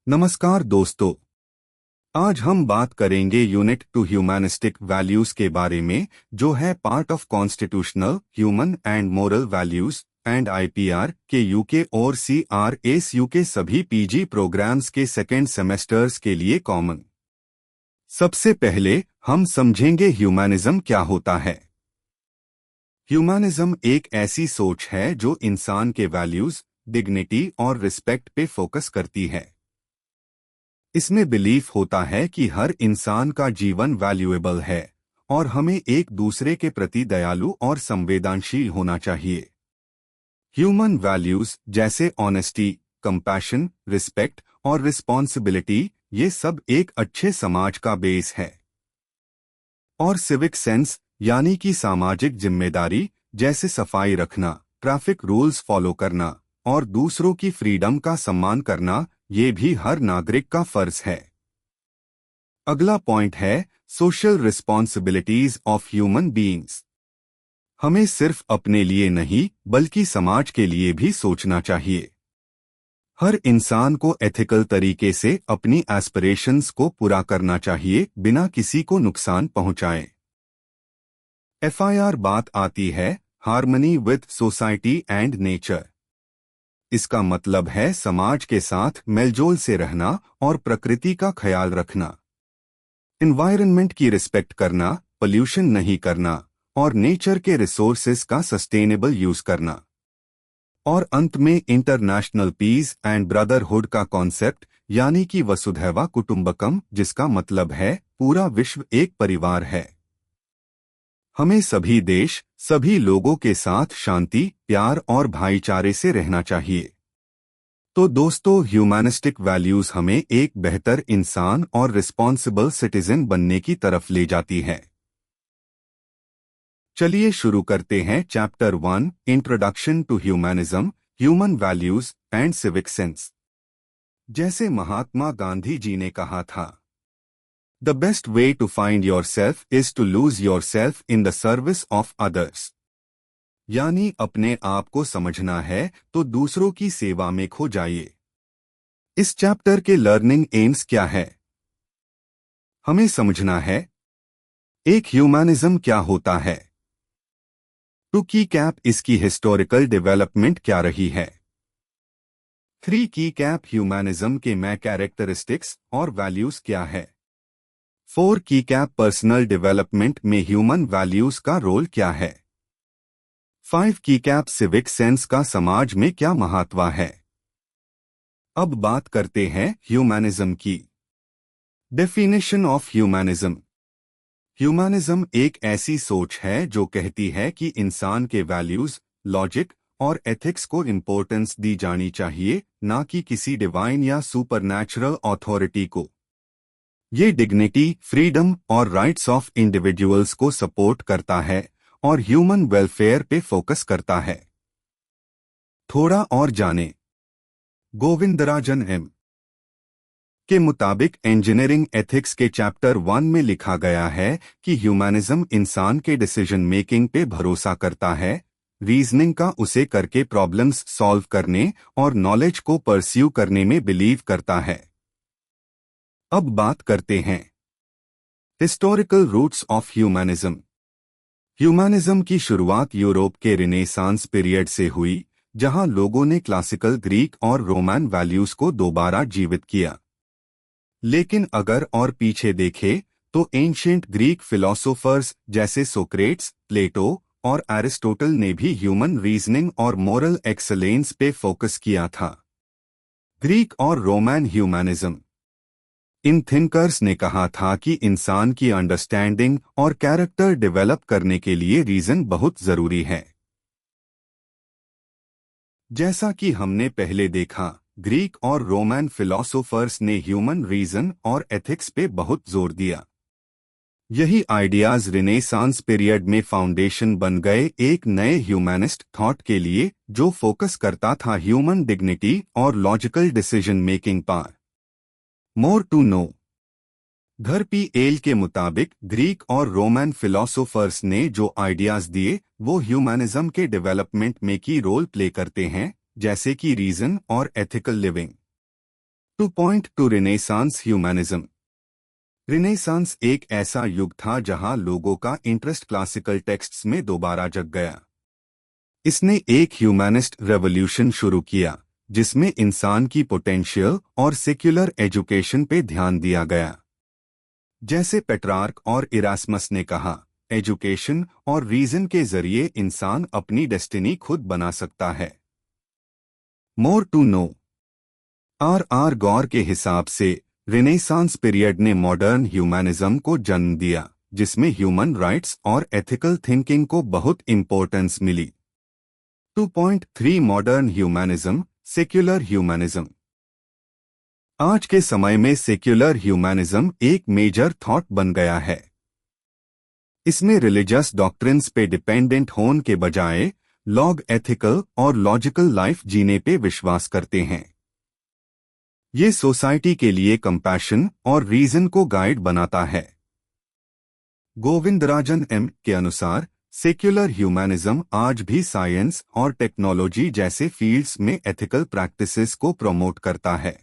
नमस्कार दोस्तों। आज हम बात करेंगे यूनिट 2 ह्यूमैनिस्टिक वैल्यूज के बारे में, जो है part of constitutional human and moral values and IPR के यूके और सीआरएसयू के सभी पीजी प्रोग्राम्स के सेकेंड सेमेस्टर्स के लिए कॉमन। सबसे पहले हम समझेंगे ह्यूमैनिज्म क्या होता है। ह्यूमैनिज्म एक ऐसी सोच है जो इंसान के वैल्यूज, डिग्निटी और रिस्पेक्ट पे फोकस करती है। इसमें बिलीफ होता है कि हर इंसान का जीवन वैल्यूएबल है और हमें एक दूसरे के प्रति दयालु और संवेदनशील होना चाहिए। ह्यूमन वैल्यूज जैसे ऑनेस्टी, कंपैशन, रिस्पेक्ट और रिस्पॉन्सिबिलिटी, ये सब एक अच्छे समाज का बेस है। और सिविक सेंस यानी कि सामाजिक जिम्मेदारी, जैसे सफाई रखना, ट्रैफिक रूल्स फॉलो करना और दूसरों की फ्रीडम का सम्मान करना, ये भी हर नागरिक का फर्ज है। अगला पॉइंट है social responsibilities of human beings. हमें सिर्फ अपने लिए नहीं बल्कि समाज के लिए भी सोचना चाहिए। हर इंसान को एथिकल तरीके से अपनी एस्पिरेशंस को पूरा करना चाहिए बिना किसी को नुकसान पहुंचाए। एफआईआर बात आती है harmony with society and nature. इसका मतलब है समाज के साथ मेलजोल से रहना और प्रकृति का ख्याल रखना, एनवायरनमेंट की रिस्पेक्ट करना, पोल्यूशन नहीं करना और नेचर के रिसोर्सेज का सस्टेनेबल यूज करना। और अंत में इंटरनेशनल पीस एंड ब्रदरहुड का कॉन्सेप्ट, यानी कि वसुधैव कुटुंबकम, जिसका मतलब है पूरा विश्व एक परिवार है। हमें सभी देश, सभी लोगों के साथ शांति, प्यार और भाईचारे से रहना चाहिए। तो दोस्तों, ह्यूमैनिस्टिक वैल्यूज हमें एक बेहतर इंसान और रिस्पॉन्सिबल सिटीजन बनने की तरफ ले जाती है। चलिए शुरू करते हैं chapter 1, introduction to humanism, human values and civic sense. जैसे महात्मा गांधी जी ने कहा था, The best way to find yourself is to lose yourself in the service of others। यानी अपने आप को समझना है तो दूसरों की सेवा में खो जाइए। इस चैप्टर के लर्निंग एम्स क्या है? हमें समझना है, एक ह्यूमैनिज्म क्या होता है, टू की कैप इसकी हिस्टोरिकल डेवलपमेंट क्या रही है, 3 की कैप ह्यूमैनिज्म के मैं कैरेक्टरिस्टिक्स और वैल्यूज क्या है, 4 की कैप पर्सनल डेवलपमेंट में ह्यूमन वैल्यूज का रोल क्या है, 5 की कैप सिविक सेंस का समाज में क्या महत्व है। अब बात करते हैं ह्यूमैनिज्म की। Definition of humanism. ह्यूमैनिज्म एक ऐसी सोच है जो कहती है कि इंसान के वैल्यूज, लॉजिक और एथिक्स को इंपॉर्टेंस दी जानी चाहिए, ना कि किसी डिवाइन या सुपरनैचुरल अथॉरिटी को। ये डिग्निटी, फ्रीडम और राइट्स ऑफ इंडिविजुअल्स को सपोर्ट करता है और ह्यूमन वेलफेयर पे फोकस करता है। थोड़ा और जाने। गोविंदराजन एम के मुताबिक इंजीनियरिंग एथिक्स के चैप्टर 1 में लिखा गया है कि ह्यूमैनिज्म इंसान के डिसीजन मेकिंग पे भरोसा करता है, रीजनिंग का उसे करके प्रॉब्लम्स सॉल्व करने और नॉलेज को परस्यू करने में बिलीव करता है। अब बात करते हैं historical roots of humanism. Humanism की शुरुआत यूरोप के रिनेसांस पीरियड से हुई, जहां लोगों ने क्लासिकल ग्रीक और रोमन वैल्यूज को दोबारा जीवित किया। लेकिन अगर और पीछे देखें तो एंशिएंट ग्रीक फिलोसोफर्स जैसे सोक्रेट्स, प्लेटो और एरिस्टोटल ने भी ह्यूमन रीजनिंग और मोरल एक्सलेंस पे फोकस किया था। ग्रीक और रोमन ह्यूमैनिज्म। इन थिंकर्स ने कहा था कि इंसान की अंडरस्टैंडिंग और कैरेक्टर डेवलप करने के लिए रीजन बहुत जरूरी है। जैसा कि हमने पहले देखा, ग्रीक और रोमन फिलोसोफर्स ने ह्यूमन रीजन और एथिक्स पे बहुत जोर दिया। यही आइडियाज रिनेसांस पीरियड में फाउंडेशन बन गए एक नए ह्यूमैनिस्ट थॉट के लिए, जो फोकस करता था ह्यूमन डिग्निटी और लॉजिकल डिसीजन मेकिंग पर। More to know. Dhar P L के मुताबिक ग्रीक और रोमन फिलोसोफर्स ने जो आइडियाज दिए वो ह्यूमैनिज्म के डेवलपमेंट में की रोल प्ले करते हैं, जैसे कि रीजन और ethical living. Two point two Renaissance humanism. Renaissance एक ऐसा युग था जहां लोगों का इंटरेस्ट क्लासिकल टेक्स्ट्स में दोबारा जग गया। इसने एक ह्यूमैनिस्ट रेवोल्यूशन शुरू किया जिसमें इंसान की पोटेंशियल और सेक्युलर एजुकेशन पे ध्यान दिया गया। जैसे पेट्रार्क और इरास्मस ने कहा, एजुकेशन और रीजन के जरिए इंसान अपनी डेस्टिनी खुद बना सकता है। More to know. R Gaur के हिसाब से रिनेसांस पीरियड ने मॉडर्न ह्यूमैनिज्म को जन्म दिया जिसमें ह्यूमन राइट्स और एथिकल थिंकिंग को बहुत इंपॉर्टेंस मिली। 2.3 मॉडर्न ह्यूमैनिज्म, सेक्युलर ह्यूमैनिज्म। आज के समय में सेक्युलर ह्यूमैनिज्म एक मेजर थॉट बन गया है। इसमें रिलीजियस डॉक्ट्रिन्स पे डिपेंडेंट होने के बजाय लॉग एथिकल और लॉजिकल लाइफ जीने पे विश्वास करते हैं। ये सोसाइटी के लिए कंपैशन और रीजन को गाइड बनाता है। गोविंदराजन एम के अनुसार सेक्युलर ह्यूमैनिज्म आज भी साइंस और टेक्नोलॉजी जैसे फील्ड्स में एथिकल प्रैक्टिसेस को प्रमोट करता है।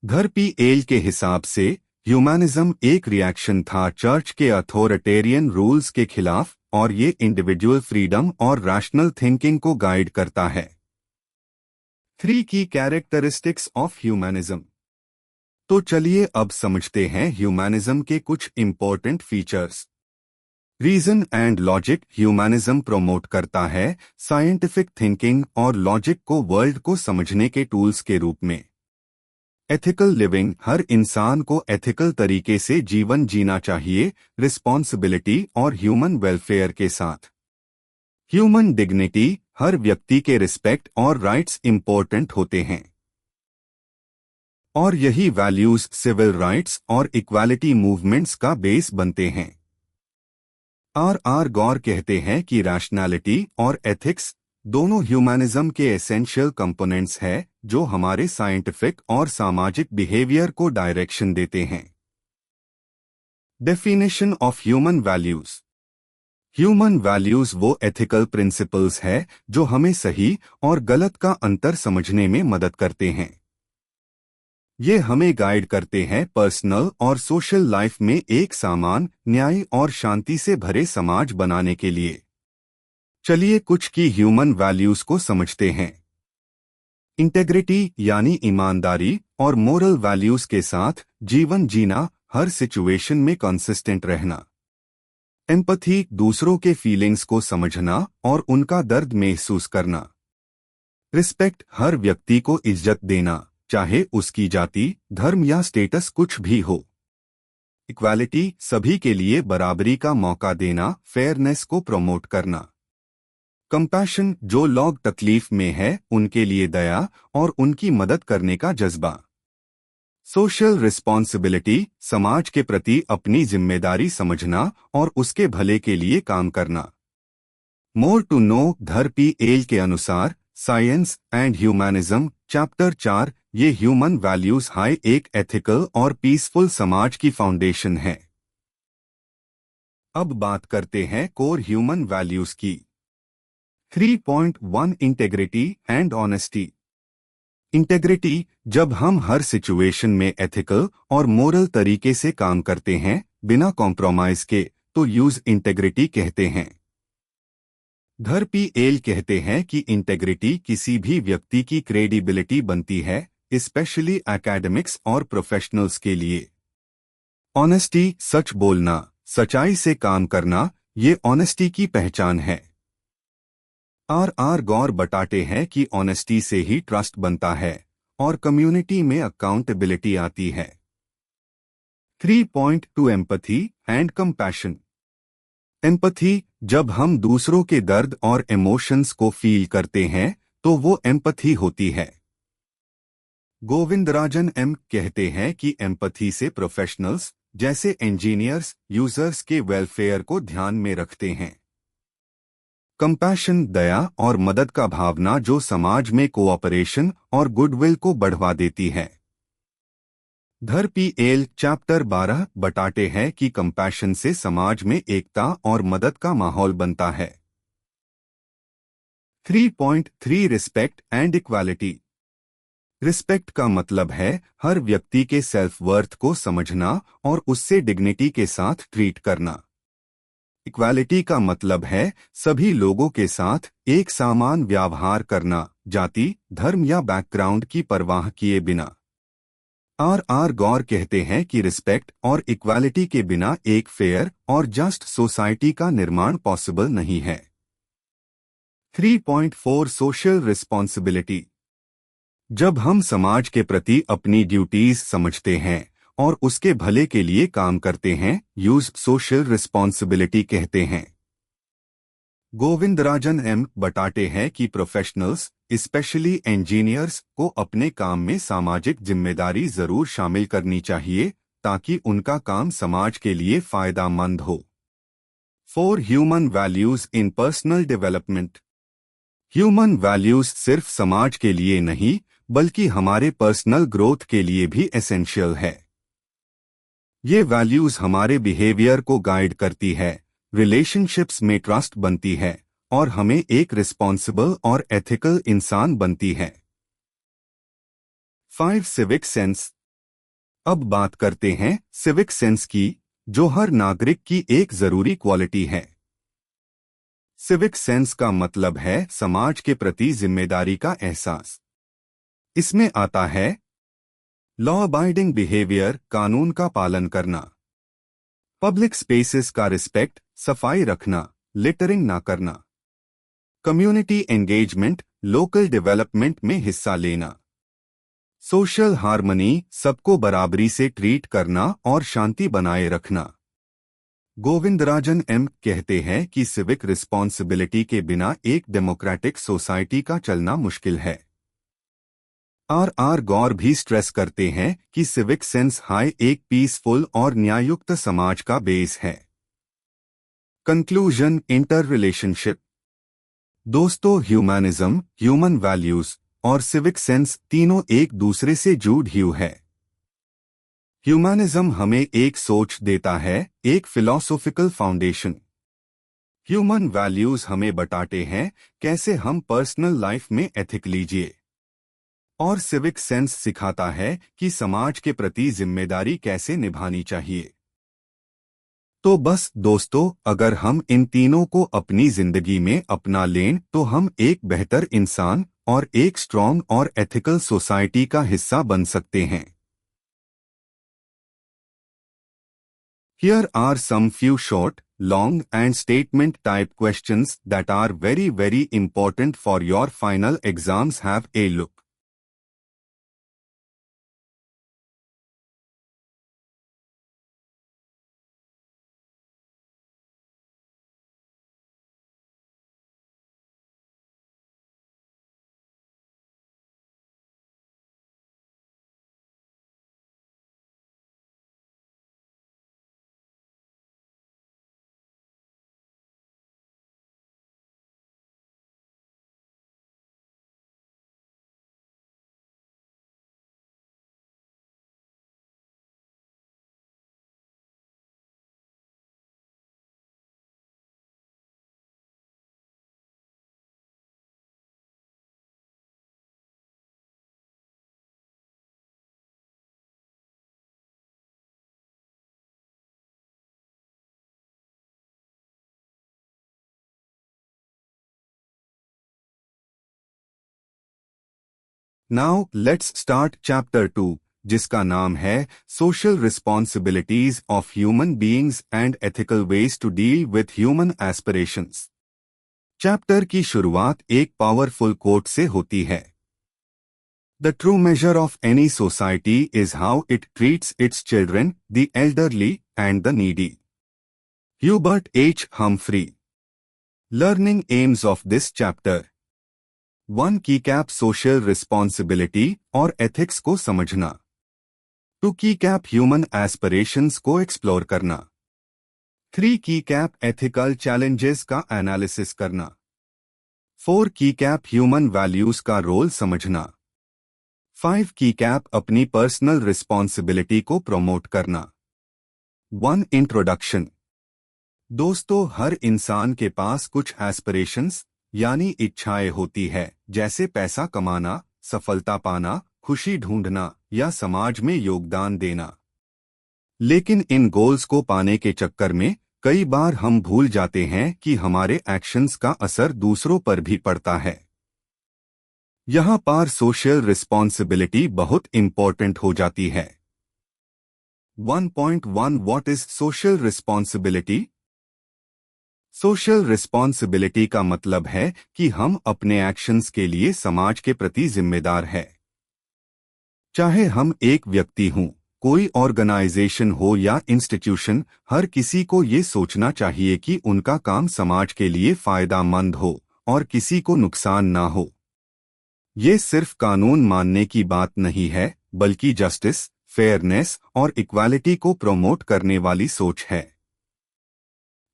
घर पी एल के हिसाब से ह्यूमैनिज्म एक रिएक्शन था चर्च के अथॉरिटेरियन रूल्स के खिलाफ और ये इंडिविजुअल फ्रीडम और रैशनल थिंकिंग को गाइड करता है। 3 की कैरेक्टरिस्टिक्स ऑफ ह्यूमैनिज्म। तो चलिए अब समझते हैं ह्यूमैनिज्म के कुछ important features. Reason and logic. Humanism promote करता है साइंटिफिक थिंकिंग और लॉजिक को वर्ल्ड को समझने के टूल्स के रूप में। Ethical living. हर इंसान को एथिकल तरीके से जीवन जीना चाहिए, रिस्पॉन्सिबिलिटी और ह्यूमन वेलफेयर के साथ। Human dignity. हर व्यक्ति के रिस्पेक्ट और राइट्स इंपॉर्टेंट होते हैं और यही वैल्यूज सिविल राइट्स और इक्वालिटी मूवमेंट्स का बेस बनते हैं। आर गौर कहते हैं कि रैशनैलिटी और एथिक्स दोनों ह्यूमैनिज्म के एसेंशियल कंपोनेंट्स हैं जो हमारे साइंटिफिक और सामाजिक बिहेवियर को डायरेक्शन देते हैं। Definition of human values. Human values वो एथिकल प्रिंसिपल्स है जो हमें सही और गलत का अंतर समझने में मदद करते हैं। ये हमें गाइड करते हैं पर्सनल और सोशल लाइफ में एक समान, न्याय और शांति से भरे समाज बनाने के लिए। चलिए कुछ की ह्यूमन वैल्यूज को समझते हैं। इंटेग्रिटी यानी ईमानदारी और मोरल वैल्यूज के साथ जीवन जीना, हर सिचुएशन में कंसिस्टेंट रहना। एम्पैथी दूसरों के फीलिंग्स को समझना और उनका दर्द महसूस करना। रिस्पेक्ट हर व्यक्ति को इज्जत देना, चाहे उसकी जाति, धर्म या स्टेटस कुछ भी हो। इक्वालिटी सभी के लिए बराबरी का मौका देना, फेयरनेस को प्रमोट करना। कंपैशन जो लोग तकलीफ में है उनके लिए दया और उनकी मदद करने का जज्बा। सोशल रिस्पॉन्सिबिलिटी समाज के प्रति अपनी जिम्मेदारी समझना और उसके भले के लिए काम करना। More to know. Dhar P L के अनुसार साइंस एंड ह्यूमैनिज्म चैप्टर 4 ये ह्यूमन वैल्यूज हाई एक एथिकल और पीसफुल समाज की फाउंडेशन है। अब बात करते हैं कोर ह्यूमन वैल्यूज की। 3.1 इंटेग्रिटी एंड ऑनेस्टी। इंटेग्रिटी जब हम हर सिचुएशन में एथिकल और मोरल तरीके से काम करते हैं बिना कॉम्प्रोमाइज के, तो यूज इंटेग्रिटी कहते हैं। धर पी एल कहते हैं कि इंटेग्रिटी किसी भी व्यक्ति की क्रेडिबिलिटी बनती है, स्पेशली एकेडमिक्स और प्रोफेशनल्स के लिए। ऑनेस्टी सच बोलना, सच्चाई से काम करना, ये ऑनेस्टी की पहचान है। आर गौर बताते हैं कि ऑनेस्टी से ही ट्रस्ट बनता है और कम्युनिटी में अकाउंटेबिलिटी आती है। 3.2 एम्पैथी एंड कंपैशन। एम्पैथी जब हम दूसरों के दर्द और इमोशंस को फील करते हैं तो वो एम्पैथी होती है। गोविंदराजन एम कहते हैं कि एम्पैथी से प्रोफेशनल्स जैसे इंजीनियर्स यूजर्स के वेलफेयर को ध्यान में रखते हैं। कंपैशन दया और मदद का भावना जो समाज में कोऑपरेशन और गुडविल को बढ़वा देती है। धर पी एल चैप्टर 12 बताते हैं कि कंपैशन से समाज में एकता और मदद का माहौल बनता है। 3.3 रिस्पेक्ट एंड इक्वालिटी। रिस्पेक्ट का मतलब है हर व्यक्ति के सेल्फ वर्थ को समझना और उससे डिग्निटी के साथ ट्रीट करना। इक्वालिटी का मतलब है सभी लोगों के साथ एक समान व्यवहार करना, जाति, धर्म या बैकग्राउंड की परवाह किए बिना। आर गौर कहते हैं कि रिस्पेक्ट और इक्वालिटी के बिना एक फेयर और जस्ट सोसाइटी का निर्माण पॉसिबल नहीं है। 3.4 सोशल रिस्पॉन्सिबिलिटी। जब हम समाज के प्रति अपनी ड्यूटीज समझते हैं और उसके भले के लिए काम करते हैं, यूज सोशल रिस्पॉन्सिबिलिटी कहते हैं। गोविंदराजन एम बताते हैं कि प्रोफेशनल्स, स्पेशली इंजीनियर्स, को अपने काम में सामाजिक जिम्मेदारी जरूर शामिल करनी चाहिए ताकि उनका काम समाज के लिए फायदेमंद हो। 4 human values in personal development. Human values सिर्फ समाज के लिए नहीं बल्कि हमारे पर्सनल ग्रोथ के लिए भी एसेंशियल है। ये वैल्यूज हमारे बिहेवियर को गाइड करती है, रिलेशनशिप्स में ट्रस्ट बनती है और हमें एक रिस्पॉन्सिबल और एथिकल इंसान बनती है। 5 सिविक सेंस। अब बात करते हैं सिविक सेंस की, जो हर नागरिक की एक जरूरी क्वालिटी है। सिविक सेंस का मतलब है समाज के प्रति जिम्मेदारी का एहसास। इसमें आता है लॉ अबाइडिंग बिहेवियर, कानून का पालन करना, पब्लिक स्पेसेस का रिस्पेक्ट, सफाई रखना, लिटरिंग ना करना, कम्युनिटी एंगेजमेंट, लोकल डेवलपमेंट में हिस्सा लेना, सोशल हार्मनी, सबको बराबरी से ट्रीट करना और शांति बनाए रखना। गोविंदराजन एम कहते हैं कि सिविक रिस्पॉन्सिबिलिटी के बिना एक डेमोक्रेटिक सोसाइटी का चलना मुश्किल है। आर गौर भी स्ट्रेस करते हैं कि सिविक सेंस हाई एक पीसफुल और न्यायुक्त समाज का बेस है। Conclusion, inter relationship. दोस्तों, ह्यूमैनिज्म, ह्यूमन वैल्यूज और सिविक सेंस तीनों एक दूसरे से जुड़े हुए हैं। ह्यूमैनिज्म हमें एक सोच देता है, एक फिलॉसॉफिकल फाउंडेशन। ह्यूमन वैल्यूज हमें बताते हैं कैसे हम पर्सनल लाइफ में एथिकली जिए, और सिविक सेंस सिखाता है कि समाज के प्रति जिम्मेदारी कैसे निभानी चाहिए। तो बस दोस्तों, अगर हम इन तीनों को अपनी जिंदगी में अपना लें तो हम एक बेहतर इंसान और एक स्ट्रॉन्ग और एथिकल सोसाइटी का हिस्सा बन सकते हैं। Here are some few short, long and statement type questions that are very important for your final exams. Have a look. Now let's start chapter 2, जिसका नाम है Social Responsibilities of Human Beings and Ethical Ways to Deal with Human Aspirations। Chapter की शुरुआत एक powerful coat से होती है। The true measure of any society is how it treats its children, the elderly, and the needy। Hubert H. Humphrey। Learning aims of this chapter। 1 की cap social responsibility और ethics को समझना। 2 की cap human aspirations को explore करना। 3 की cap ethical challenges का analysis करना। 4 की कैप ह्यूमन वैल्यूज का रोल समझना। 5 की कैप अपनी पर्सनल रिस्पॉन्सिबिलिटी को प्रमोट करना। 1 इंट्रोडक्शन। दोस्तों, हर इंसान के पास कुछ एस्पिरेशंस यानी इच्छाएं होती है, जैसे पैसा कमाना, सफलता पाना, खुशी ढूंढना या समाज में योगदान देना। लेकिन इन गोल्स को पाने के चक्कर में कई बार हम भूल जाते हैं कि हमारे एक्शंस का असर दूसरों पर भी पड़ता है। यहाँ पर सोशल रिस्पॉन्सिबिलिटी बहुत इंपॉर्टेंट हो जाती है। 1.1 what is social responsibility? Social responsibility का मतलब है कि हम अपने एक्शंस के लिए समाज के प्रति जिम्मेदार हैं। चाहे हम एक व्यक्ति हों, कोई ऑर्गेनाइजेशन हो या इंस्टीट्यूशन, हर किसी को ये सोचना चाहिए कि उनका काम समाज के लिए फायदेमंद हो और किसी को नुकसान ना हो। ये सिर्फ कानून मानने की बात नहीं है, बल्कि जस्टिस, फेयरनेस और इक्वालिटी को प्रमोट करने वाली सोच है।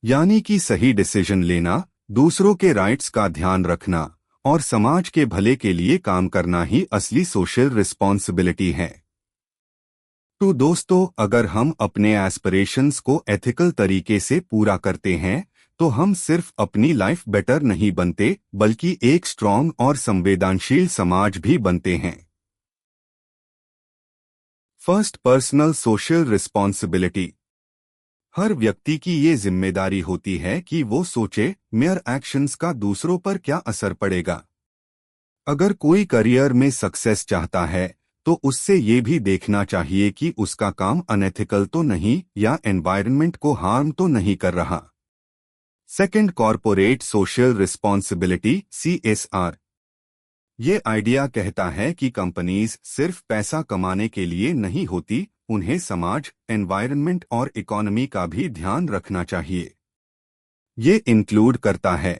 यानी कि सही डिसीजन लेना, दूसरों के राइट्स का ध्यान रखना और समाज के भले के लिए काम करना ही असली सोशल रिस्पॉन्सिबिलिटी है। तो दोस्तों, अगर हम अपने एस्पिरेशंस को एथिकल तरीके से पूरा करते हैं तो हम सिर्फ अपनी लाइफ बेटर नहीं बनते, बल्कि एक स्ट्रॉन्ग और संवेदनशील समाज भी बनते हैं। First, personal social responsibility. हर व्यक्ति की ये जिम्मेदारी होती है कि वो सोचे मेरे एक्शंस का दूसरों पर क्या असर पड़ेगा। अगर कोई करियर में सक्सेस चाहता है तो उससे ये भी देखना चाहिए कि उसका काम अनएथिकल तो नहीं या एनवायरनमेंट को हार्म तो नहीं कर रहा। Second, corporate social responsibility CSR। ये आइडिया कहता है कि कंपनीज सिर्फ पैसा कमाने के लिए नहीं होती, उन्हें समाज, एनवायरनमेंट और इकोनॉमी का भी ध्यान रखना चाहिए। ये इंक्लूड करता है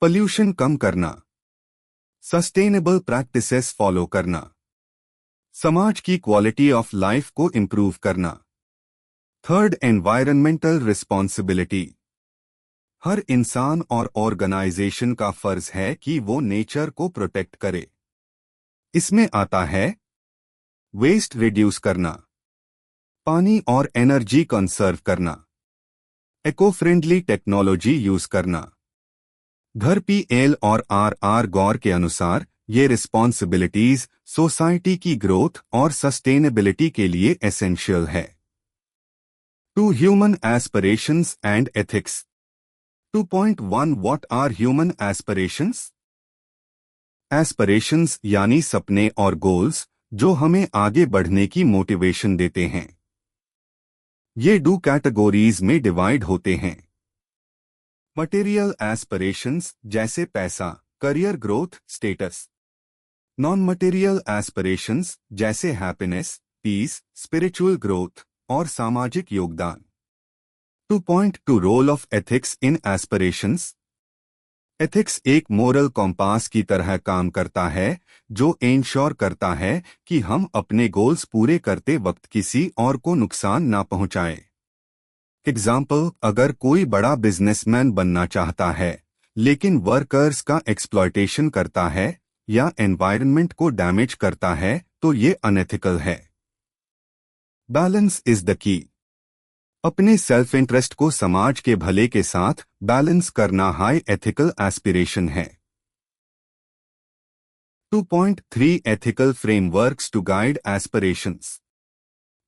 पोल्यूशन कम करना, सस्टेनेबल प्रैक्टिसेस फॉलो करना, समाज की क्वालिटी ऑफ लाइफ को इम्प्रूव करना। Third, environmental responsibility. हर इंसान और ऑर्गेनाइजेशन का फर्ज है कि वो नेचर को प्रोटेक्ट करे। इसमें आता है वेस्ट रिड्यूस करना, पानी और एनर्जी कंजर्व करना, इको फ्रेंडली टेक्नोलॉजी यूज करना। घर PL और RR गौर के अनुसार ये रिस्पॉन्सिबिलिटीज सोसाइटी की ग्रोथ और सस्टेनेबिलिटी के लिए एसेंशियल है। 2, human aspirations and ethics. 2.1 what are human aspirations? Aspirations यानी सपने और गोल्स जो हमें आगे बढ़ने की मोटिवेशन देते हैं। ये 2 कैटेगरीज में डिवाइड होते हैं। मटेरियल एस्पिरेशंस जैसे पैसा, career growth, status. Non material aspirations जैसे हैप्पीनेस, पीस, स्पिरिचुअल ग्रोथ और सामाजिक योगदान। 2.2 role of ethics in aspirations. Ethics एक मोरल कॉम्पास की तरह काम करता है जो इंश्योर करता है कि हम अपने गोल्स पूरे करते वक्त किसी और को नुकसान ना पहुंचाएं। एग्जाम्पल, अगर कोई बड़ा बिजनेसमैन बनना चाहता है लेकिन वर्कर्स का एक्सप्लॉयटेशन करता है या एनवायरनमेंट को डैमेज करता है तो ये अनएथिकल है। Balance is the key. अपने सेल्फ इंटरेस्ट को समाज के भले के साथ बैलेंस करना हाई एथिकल एस्पिरेशन है। 2.3 ethical frameworks to guide aspirations.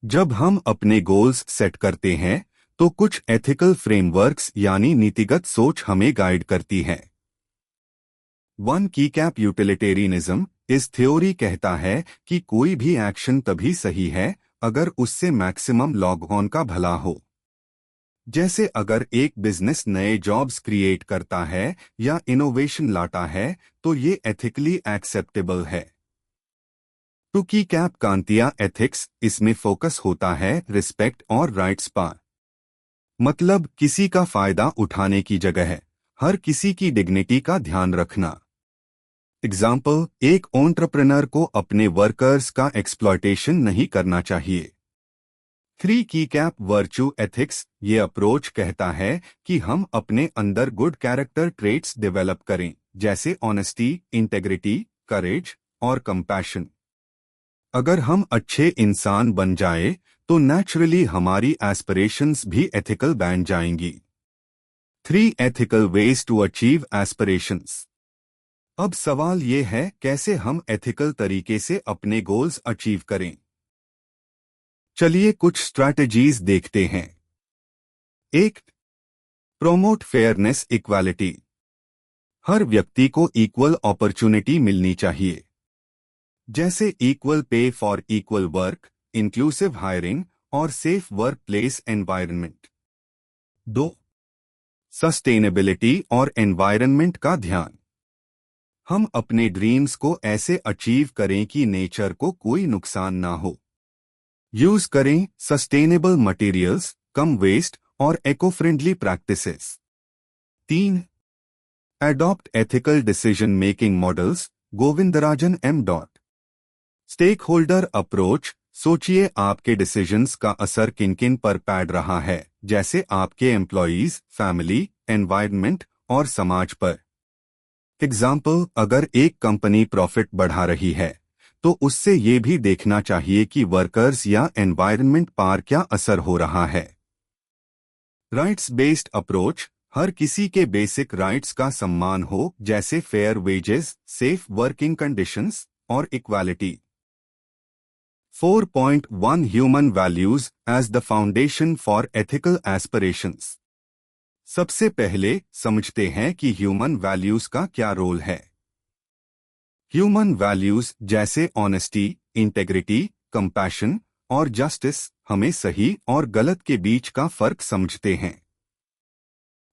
जब हम अपने गोल्स सेट करते हैं तो कुछ एथिकल फ्रेमवर्क्स यानी नीतिगत सोच हमें गाइड करती है। 1, की कैप यूटिलिटेरियनिज्म। इस थ्योरी कहता है कि कोई भी एक्शन तभी सही है अगर उससे मैक्सिमम लॉग ऑन का भला हो। जैसे अगर एक बिजनेस नए जॉब्स क्रिएट करता है या इनोवेशन लाता है तो ये एथिकली एक्सेप्टेबल है। तो की कैप कांतिया एथिक्स, इसमें फोकस होता है रिस्पेक्ट और राइट्स पर। मतलब किसी का फायदा उठाने की जगह हर किसी की डिग्निटी का ध्यान रखना। एग्जाम्पल, एक एंटरप्रेन्योर को अपने वर्कर्स का एक्सप्लॉयटेशन नहीं करना चाहिए। 3, की कैप वर्च्यू एथिक्स। ये अप्रोच कहता है कि हम अपने अंदर गुड कैरेक्टर ट्रेट्स डेवलप करें, जैसे ऑनेस्टी, इंटेग्रिटी, करेज और कंपैशन। अगर हम अच्छे इंसान बन जाए तो नेचुरली हमारी एस्पिरेशंस भी एथिकल बन जाएंगी। 3, ethical ways to achieve aspirations. अब सवाल ये है, कैसे हम एथिकल तरीके से अपने गोल्स अचीव करें। चलिए कुछ स्ट्रैटेजीज देखते हैं। 1. Promote fairness equality. हर व्यक्ति को इक्वल अपॉर्चुनिटी मिलनी चाहिए, जैसे equal pay for equal work, inclusive hiring और safe work place environment. 2. Sustainability और एनवायरनमेंट का ध्यान। हम अपने ड्रीम्स को ऐसे अचीव करें कि नेचर को कोई नुकसान ना हो। यूज करें सस्टेनेबल मटेरियल्स, कम वेस्ट और eco friendly practices. 3. Adopt ethical decision making models. Govindarajan M. Stakeholder approach. सोचिए आपके डिसीजंस का असर किन किन पर पड़ रहा है, जैसे आपके एम्प्लॉयज, फैमिली, एनवायरनमेंट और समाज पर। एग्जाम्पल, अगर एक कंपनी प्रॉफिट बढ़ा रही है तो उससे ये भी देखना चाहिए कि वर्कर्स या एनवायरनमेंट पर क्या असर हो रहा है। Rights based approach. हर किसी के बेसिक राइट्स का सम्मान हो, जैसे fair wages, safe working conditions और equality. 4.1 human values as the foundation for ethical aspirations. सबसे पहले समझते हैं कि ह्यूमन वैल्यूज का क्या रोल है। ह्यूमन वैल्यूज जैसे ऑनेस्टी, इंटेग्रिटी, कंपैशन और जस्टिस हमें सही और गलत के बीच का फर्क समझते हैं।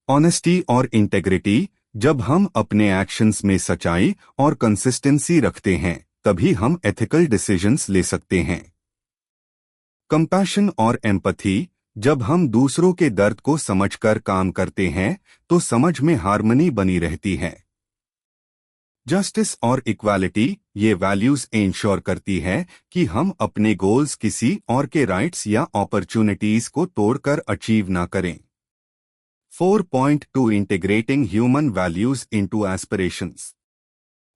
ऑनेस्टी और इंटेग्रिटी, जब हम अपने एक्शंस में सच्चाई और कंसिस्टेंसी रखते हैं तभी हम एथिकल डिसीजंस ले सकते हैं। कंपैशन और एम्पैथी, जब हम दूसरों के दर्द को समझकर काम करते हैं तो समझ में हार्मनी बनी रहती है। जस्टिस और इक्वालिटी, ये वैल्यूज इंश्योर करती है कि हम अपने गोल्स किसी और के राइट्स या अपॉर्चुनिटीज को तोड़कर अचीव ना करें। 4.2 integrating human values into aspirations.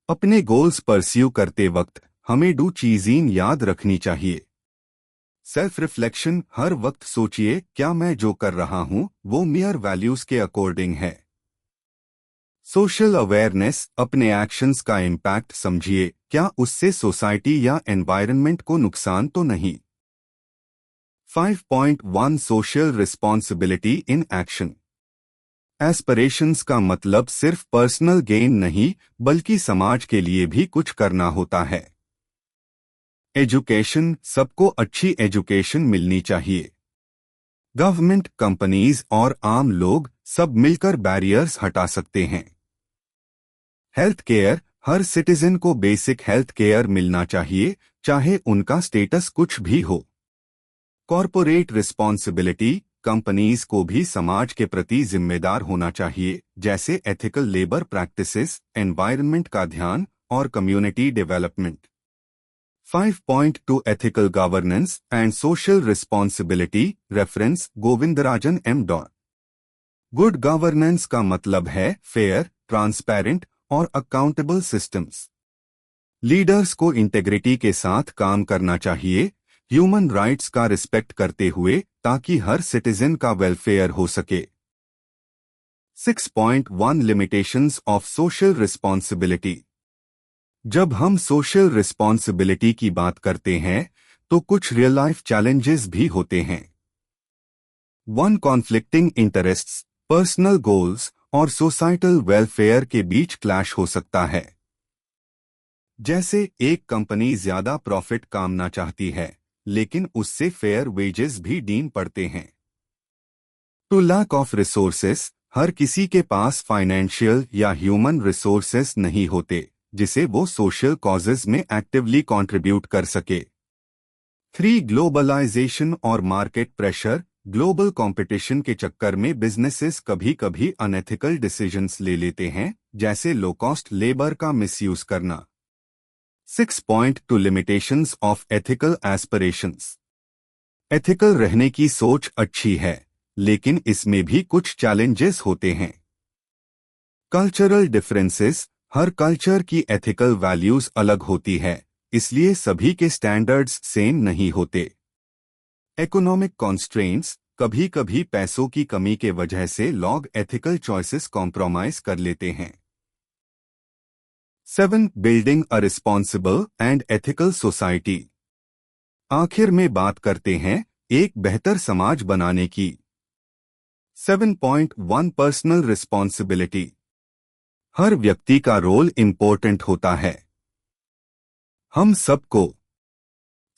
अपने गोल्स परस्यू करते वक्त हमें 2 चीजें याद रखनी चाहिए। सेल्फ रिफ्लेक्शन, हर वक्त सोचिए क्या मैं जो कर रहा हूं वो मेयर वैल्यूज के अकॉर्डिंग है। सोशल अवेयरनेस, अपने एक्शंस का इम्पैक्ट समझिए, क्या उससे सोसाइटी या एनवायरनमेंट को नुकसान तो नहीं। 5.1 social responsibility in action. Aspirations का मतलब सिर्फ पर्सनल गेन नहीं बल्कि समाज के लिए भी कुछ करना होता है। एजुकेशन, सबको अच्छी एजुकेशन मिलनी चाहिए। गवर्नमेंट, कंपनीज और आम लोग सब मिलकर बैरियर्स हटा सकते हैं। हेल्थ केयर, हर सिटीजन को बेसिक हेल्थ केयर मिलना चाहिए, चाहे उनका स्टेटस कुछ भी हो। कॉरपोरेट रिस्पॉन्सिबिलिटी, कंपनीज को भी समाज के प्रति जिम्मेदार होना चाहिए, जैसे एथिकल लेबर प्रैक्टिसेस, एनवायरनमेंट का ध्यान और community development. 5.2 ethical governance and social responsibility. Reference Govindarajan M. Good governance का मतलब है फेयर, ट्रांसपेरेंट और अकाउंटेबल सिस्टम्स। लीडर्स को इंटेग्रिटी के साथ काम करना चाहिए, ह्यूमन राइट्स का रिस्पेक्ट करते हुए, ताकि हर सिटीजन का वेलफेयर हो सके। 6.1 लिमिटेशंस ऑफ सोशल रिस्पॉन्सिबिलिटी। जब हम सोशल रिस्पॉन्सिबिलिटी की बात करते हैं तो कुछ रियल लाइफ चैलेंजेस भी होते हैं। 1. कॉन्फ्लिक्टिंग इंटरेस्ट्स, पर्सनल गोल्स और सोसाइटल वेलफेयर के बीच क्लैश हो सकता है। जैसे एक कंपनी ज्यादा प्रॉफिट कामना चाहती है लेकिन उससे फेयर वेजेस भी डीन पड़ते हैं। 2. लैक ऑफ रिसोर्सेस, हर किसी के पास फाइनेंशियल या ह्यूमन रिसोर्सेस नहीं होते जिसे वो सोशल कॉजेज में एक्टिवली कंट्रीब्यूट कर सके। 3. ग्लोबलाइजेशन और मार्केट प्रेशर, ग्लोबल कंपटीशन के चक्कर में बिजनेसेस कभी कभी अनएथिकल डिसीजंस ले लेते हैं, जैसे लो कॉस्ट लेबर का मिसयूज करना। 6.2 limitations of ethical aspirations. Ethical रहने की सोच अच्छी है लेकिन इसमें भी कुछ चैलेंजेस होते हैं। कल्चरल डिफरेंसेस, हर कल्चर की एथिकल वैल्यूज अलग होती है, इसलिए सभी के स्टैंडर्ड्स सेम नहीं होते। इकोनॉमिक कॉन्स्ट्रेंट्स, कभी कभी पैसों की कमी के वजह से लोग एथिकल चॉइसेस कॉम्प्रोमाइज कर लेते हैं। 7. Building a responsible and ethical society. आखिर में बात करते हैं एक बेहतर समाज बनाने की। 7.1 पर्सनल रिस्पॉन्सिबिलिटी। हर व्यक्ति का रोल इंपॉर्टेंट होता है। हम सबको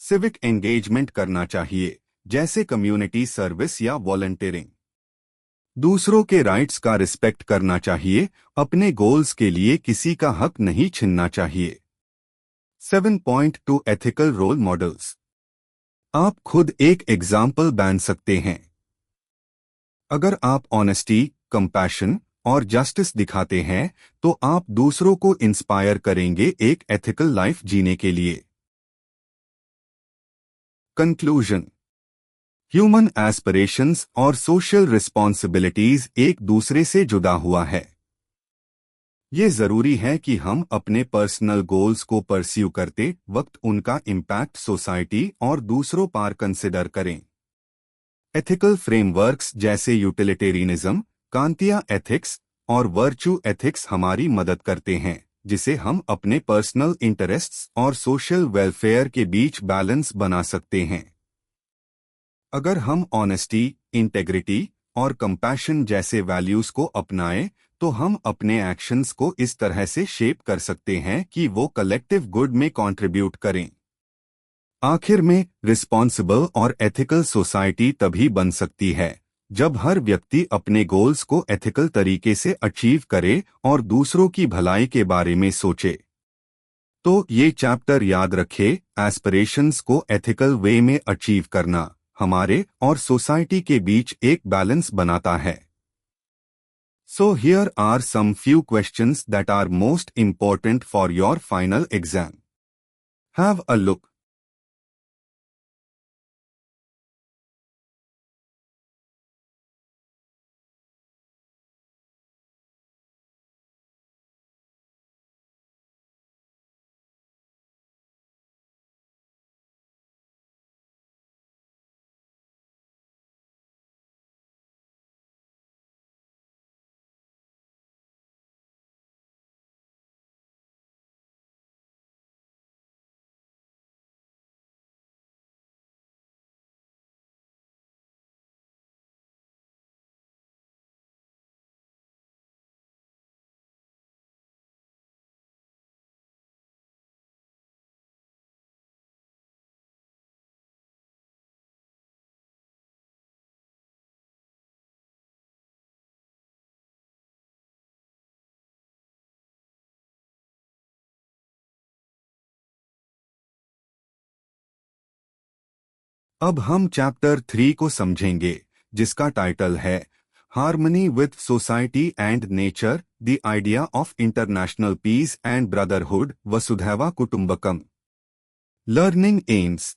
सिविक एंगेजमेंट करना चाहिए, जैसे कम्युनिटी सर्विस या वॉलंटियरिंग। दूसरों के राइट्स का रिस्पेक्ट करना चाहिए, अपने गोल्स के लिए किसी का हक नहीं छीनना चाहिए। 7.2 एथिकल रोल मॉडल्स। आप खुद एक एग्जाम्पल बन सकते हैं। अगर आप ऑनेस्टी, कंपैशन और जस्टिस दिखाते हैं, तो आप दूसरों को इंस्पायर करेंगे एक एथिकल लाइफ जीने के लिए। कंक्लूजन। ह्यूमन एस्पिरेशंस और सोशल रिस्पॉन्सिबिलिटीज एक दूसरे से जुड़ा हुआ है। ये जरूरी है कि हम अपने पर्सनल गोल्स को परस्यू करते वक्त उनका इम्पैक्ट सोसाइटी और दूसरों पर कंसिडर करें। एथिकल फ्रेमवर्क्स जैसे यूटिलिटेरियनिज्म, कांतिया एथिक्स और वर्च्यू एथिक्स हमारी मदद करते हैं, जिसे हम अपने पर्सनल इंटरेस्ट्स और सोशल वेलफेयर के बीच बैलेंस बना सकते हैं। अगर हम ऑनेस्टी, इंटेग्रिटी और कंपैशन जैसे वैल्यूज को अपनाएं, तो हम अपने एक्शंस को इस तरह से शेप कर सकते हैं कि वो कलेक्टिव गुड में कंट्रीब्यूट करें। आखिर में, रिस्पॉन्सिबल और एथिकल सोसाइटी तभी बन सकती है जब हर व्यक्ति अपने गोल्स को एथिकल तरीके से अचीव करे और दूसरों की भलाई के बारे में सोचे। तो ये चैप्टर याद रखे, एस्पिरेशंस को एथिकल वे में अचीव करना हमारे और सोसाइटी के बीच एक बैलेंस बनाता है। So here are some few questions that are most important for your final exam. Have a look. अब हम चैप्टर 3 को समझेंगे, जिसका टाइटल है harmony with society and nature, the idea of international peace and brotherhood, वसुधैवा कुटुंबकम। Learning aims.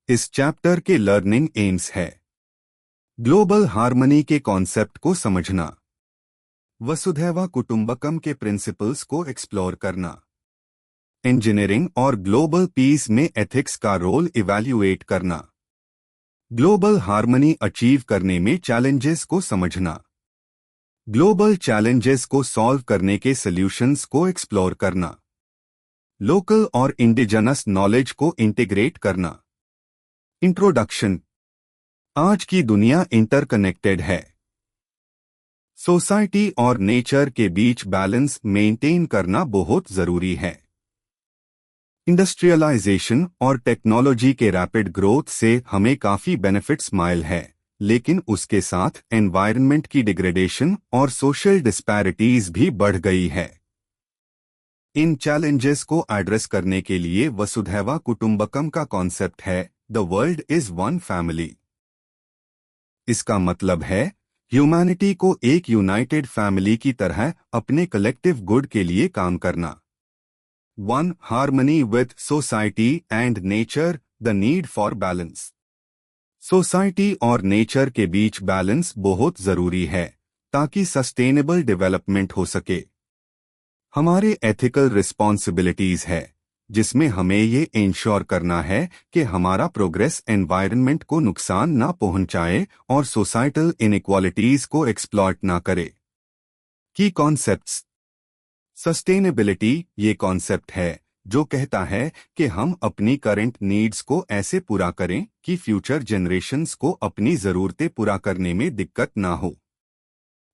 इस chapter के लर्निंग एम्स है ग्लोबल हार्मनी के कॉन्सेप्ट को समझना, वसुधैवा कुटुंबकम के प्रिंसिपल्स को एक्सप्लोर करना, इंजीनियरिंग और ग्लोबल पीस में एथिक्स का रोल इवैल्यूएट करना, ग्लोबल हार्मनी अचीव करने में चैलेंजेस को समझना, ग्लोबल चैलेंजेस को सॉल्व करने के सॉल्यूशंस को एक्सप्लोर करना, लोकल और इंडिजिनस नॉलेज को इंटीग्रेट करना। इंट्रोडक्शन। आज की दुनिया इंटरकनेक्टेड है। सोसाइटी और नेचर के बीच बैलेंस मेंटेन करना बहुत जरूरी है। इंडस्ट्रियलाइजेशन और टेक्नोलॉजी के रैपिड ग्रोथ से हमें काफी बेनिफिट्स मिल है, लेकिन उसके साथ एनवायरनमेंट की डिग्रेडेशन और सोशल डिस्पैरिटीज भी बढ़ गई है। इन चैलेंजेस को एड्रेस करने के लिए वसुधैवा कुटुंबकम का कॉन्सेप्ट है the world is one family. इसका मतलब है ह्यूमैनिटी को एक यूनाइटेड फैमिली की तरह अपने कलेक्टिव गुड के लिए काम करना। 1. Harmony with society and nature, the need for balance. Society और नेचर के बीच बैलेंस बहुत जरूरी है ताकि सस्टेनेबल डेवलपमेंट हो सके। हमारे एथिकल रिस्पॉन्सिबिलिटीज है, जिसमें हमें ये इंश्योर करना है कि हमारा प्रोग्रेस एनवायरनमेंट को नुकसान ना पहुंचाए और सोसाइटल इनइक्वालिटीज को एक्सप्लॉइट ना करे। की कॉन्सेप्ट्स। सस्टेनेबिलिटी ये कॉन्सेप्ट है जो कहता है कि हम अपनी करंट नीड्स को ऐसे पूरा करें कि फ्यूचर जनरेशन्स को अपनी ज़रूरतें पूरा करने में दिक्कत ना हो।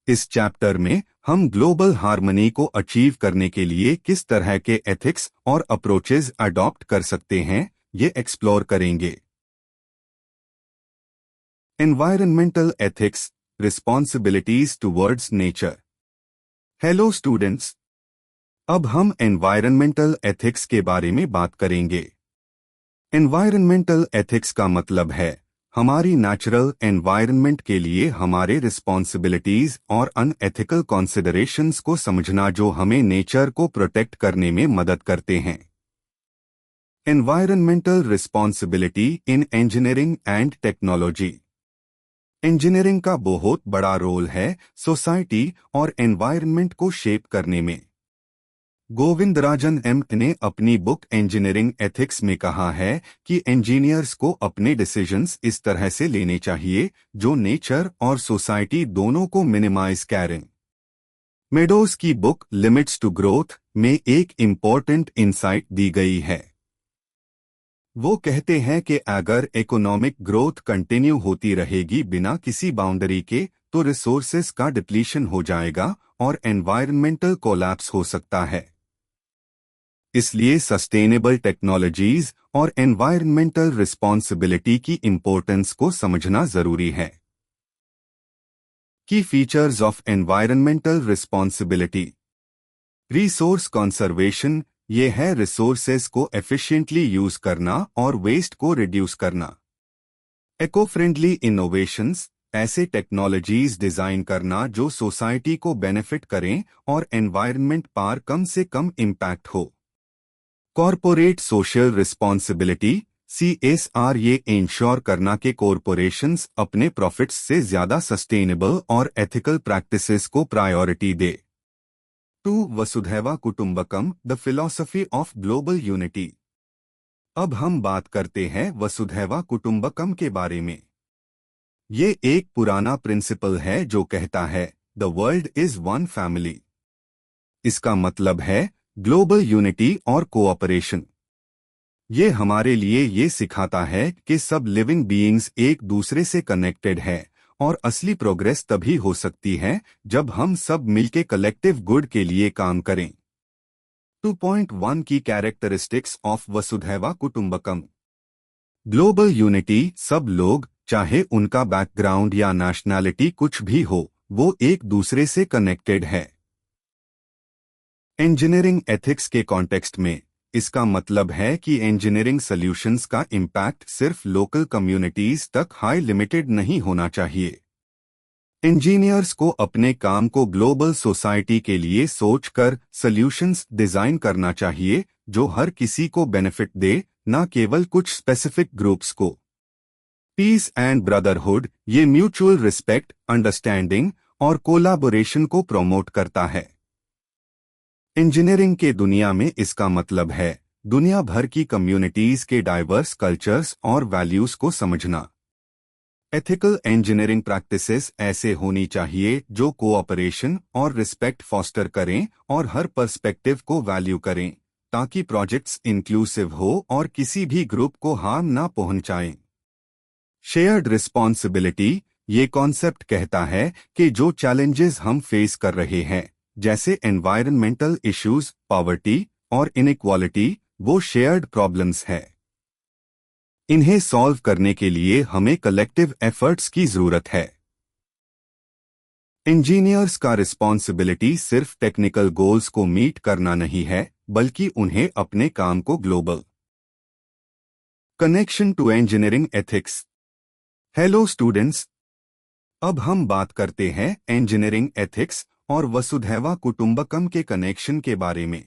इस चैप्टर में हम ग्लोबल हार्मनी को अचीव करने के लिए किस तरह के एथिक्स और अप्रोचेस अडॉप्ट कर सकते हैं, ये एक्सप्लोर करेंगे। Environmental ethics, responsibilities towards nature. Hello students, अब हम एनवायरमेंटल एथिक्स के बारे में बात करेंगे। एनवायरमेंटल एथिक्स का मतलब है हमारी नेचुरल एनवायरनमेंट के लिए हमारे रिस्पॉन्सिबिलिटीज और अनएथिकल कॉन्सिडरेशंस को समझना जो हमें नेचर को प्रोटेक्ट करने में मदद करते हैं। Environmental responsibility in engineering and technology. Engineering का बहुत बड़ा रोल है सोसाइटी और एनवायरनमेंट को शेप करने में। गोविंदराजन एम ने अपनी बुक इंजीनियरिंग एथिक्स में कहा है कि इंजीनियर्स को अपने डिसीजंस इस तरह से लेने चाहिए जो नेचर और सोसाइटी दोनों को मिनिमाइज करें। मेडोज की बुक लिमिट्स टू ग्रोथ में एक इम्पोर्टेंट इंसाइट दी गई है। वो कहते हैं कि अगर इकोनॉमिक ग्रोथ कंटिन्यू होती रहेगी बिना किसी बाउंड्री के तो रिसोर्सेज का डिप्लीशन हो जाएगा और एनवायरमेंटल कोलैप्स हो सकता है। इसलिए सस्टेनेबल टेक्नोलॉजीज और एनवायरमेंटल रिस्पॉन्सिबिलिटी की इंपॉर्टेंस को समझना जरूरी है। की features of environmental responsibility. Resource conservation ये है रिसोर्सेज को एफिशिएंटली यूज करना और वेस्ट को रिड्यूस करना। इको फ्रेंडली इनोवेशंस ऐसे टेक्नोलॉजीज डिजाइन करना जो सोसाइटी को बेनिफिट करें और एनवायरनमेंट पर कम से कम इम्पैक्ट हो। कॉरपोरेट सोशल रिस्पॉन्सिबिलिटी CSR ये इंश्योर करना कि कॉरपोरेशंस अपने प्रॉफिट्स से ज्यादा सस्टेनेबल और एथिकल प्रैक्टिसेस को प्रायोरिटी दे। 2 वसुधैवा कुटुंबकम, the philosophy of global unity. अब हम बात करते हैं वसुधैवा कुटुंबकम के बारे में। ये एक पुराना प्रिंसिपल है जो कहता है the world is one family. इसका मतलब है ग्लोबल यूनिटी और कोऑपरेशन। ये हमारे लिए ये सिखाता है कि सब लिविंग बीइंग्स एक दूसरे से कनेक्टेड है और असली प्रोग्रेस तभी हो सकती है जब हम सब मिलके कलेक्टिव गुड के लिए काम करें। 2.1 की कैरेक्टरिस्टिक्स ऑफ वसुधैवा कुटुंबकम। ग्लोबल यूनिटी, सब लोग चाहे उनका बैकग्राउंड या नेशनैलिटी कुछ भी हो वो एक दूसरे से कनेक्टेड है। इंजीनियरिंग एथिक्स के कॉन्टेक्स्ट में इसका मतलब है कि इंजीनियरिंग सॉल्यूशंस का इम्पैक्ट सिर्फ लोकल कम्युनिटीज तक हाई लिमिटेड नहीं होना चाहिए। इंजीनियर्स को अपने काम को ग्लोबल सोसाइटी के लिए सोचकर सॉल्यूशंस डिजाइन करना चाहिए जो हर किसी को बेनिफिट दे, न केवल कुछ स्पेसिफिक ग्रुप्स को। पीस एंड ब्रदरहुड ये म्यूचुअल रिस्पेक्ट, अंडरस्टैंडिंग और कोलैबोरेशन को प्रमोट करता है। इंजीनियरिंग के दुनिया में इसका मतलब है दुनिया भर की कम्युनिटीज के डाइवर्स कल्चर्स और वैल्यूज को समझना। एथिकल इंजीनियरिंग प्रैक्टिसेस ऐसे होनी चाहिए जो कोऑपरेशन और रिस्पेक्ट फॉस्टर करें और हर पर्सपेक्टिव को वैल्यू करें ताकि प्रोजेक्ट्स इंक्लूसिव हो और किसी भी ग्रुप को हार्म ना पहुंचाएं। शेयर्ड रिस्पॉन्सिबिलिटी ये कॉन्सेप्ट कहता है कि जो चैलेंजेस हम फेस कर रहे हैं जैसे एनवायरमेंटल इश्यूज, पॉवर्टी और इनइक्वालिटी, वो शेयर्ड प्रॉब्लम्स है। इन्हें सॉल्व करने के लिए हमें कलेक्टिव एफर्ट्स की जरूरत है। इंजीनियर्स का रिस्पॉन्सिबिलिटी सिर्फ टेक्निकल गोल्स को मीट करना नहीं है बल्कि उन्हें अपने काम को global connection to engineering ethics. Hello students, अब हम बात करते हैं इंजीनियरिंग एथिक्स और वसुधैवा कुटुंबकम के कनेक्शन के बारे में।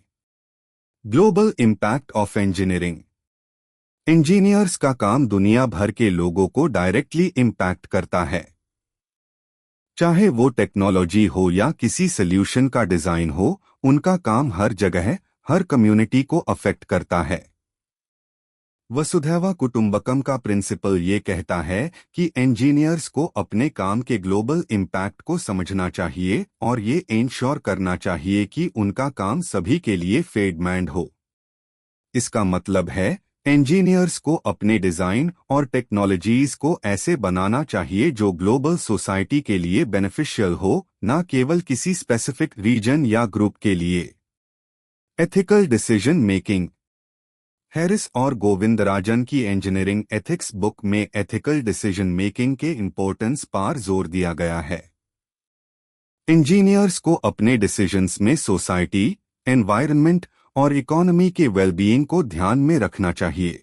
Global impact of engineering. Engineers का काम दुनिया भर के लोगों को डायरेक्टली इम्पैक्ट करता है। चाहे वो टेक्नोलॉजी हो या किसी सॉल्यूशन का डिजाइन हो, उनका काम हर जगह हर कम्युनिटी को अफेक्ट करता है। वसुधैव कुटुंबकम का प्रिंसिपल ये कहता है कि इंजीनियर्स को अपने काम के ग्लोबल इम्पैक्ट को समझना चाहिए और ये इंश्योर करना चाहिए कि उनका काम सभी के लिए फेयरमैंड हो। इसका मतलब है इंजीनियर्स को अपने डिजाइन और टेक्नोलॉजीज को ऐसे बनाना चाहिए जो ग्लोबल सोसाइटी के लिए बेनिफिशियल हो, न केवल किसी स्पेसिफिक रीजन या ग्रुप के लिए। Ethical decision making. हैरिस और गोविंदराजन की इंजीनियरिंग एथिक्स बुक में एथिकल डिसीजन मेकिंग के इम्पोर्टेंस पर जोर दिया गया है। इंजीनियर्स को अपने डिसीजंस में सोसाइटी, एनवायरनमेंट और इकोनॉमी के वेलबीइंग को ध्यान में रखना चाहिए।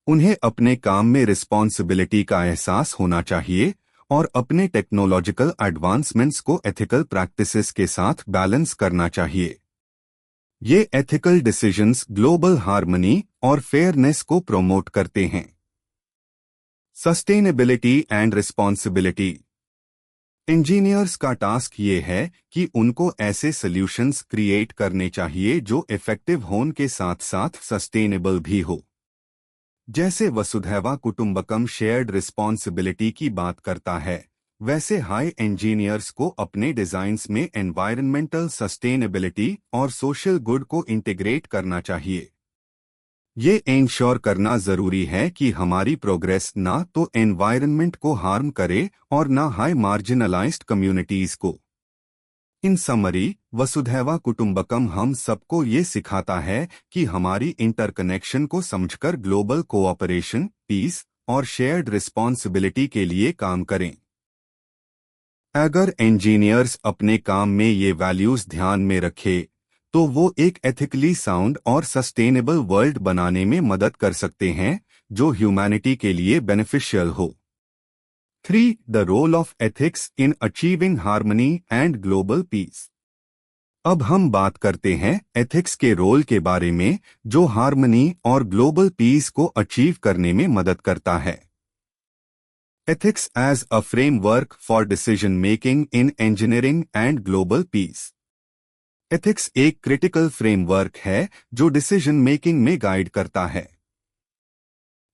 उन्हें अपने काम में रिस्पॉन्सिबिलिटी का एहसास होना चाहिए और अपने टेक्नोलॉजिकल एडवांसमेंट्स को एथिकल प्रैक्टिसेस के साथ बैलेंस करना चाहिए। ये एथिकल डिसीजंस ग्लोबल हार्मनी और फेयरनेस को प्रमोट करते हैं। Sustainability and responsibility. इंजीनियर्स का टास्क ये है कि उनको ऐसे सॉल्यूशंस क्रिएट करने चाहिए जो इफेक्टिव होने के साथ साथ सस्टेनेबल भी हो। जैसे वसुधैव कुटुंबकम शेयर्ड रिस्पॉन्सिबिलिटी की बात करता है, वैसे हाई इंजीनियर्स को अपने डिजाइन्स में एनवायरनमेंटल सस्टेनेबिलिटी और सोशल गुड को इंटीग्रेट करना चाहिए। ये इंश्योर करना जरूरी है कि हमारी प्रोग्रेस ना तो एनवायरनमेंट को हार्म करे और ना हाई मार्जिनलाइज्ड कम्युनिटीज को। इन समरी, वसुधैव कुटुंबकम हम सबको ये सिखाता है कि हमारी इंटरकनेक्शन को समझकर ग्लोबल कोऑपरेशन, पीस और शेयर्ड रिस्पॉन्सिबिलिटी के लिए काम करें। अगर इंजीनियर्स अपने काम में ये वैल्यूज ध्यान में रखे तो वो एक एथिकली साउंड और सस्टेनेबल वर्ल्ड बनाने में मदद कर सकते हैं जो ह्यूमैनिटी के लिए बेनिफिशियल हो। 3. The role of ethics in achieving harmony and global peace. अब हम बात करते हैं एथिक्स के रोल के बारे में जो हार्मनी और ग्लोबल पीस को अचीव करने में मदद करता है। Ethics as a framework for decision making in engineering and global peace। Ethics एक क्रिटिकल फ्रेमवर्क है जो डिसीजन मेकिंग में गाइड करता है।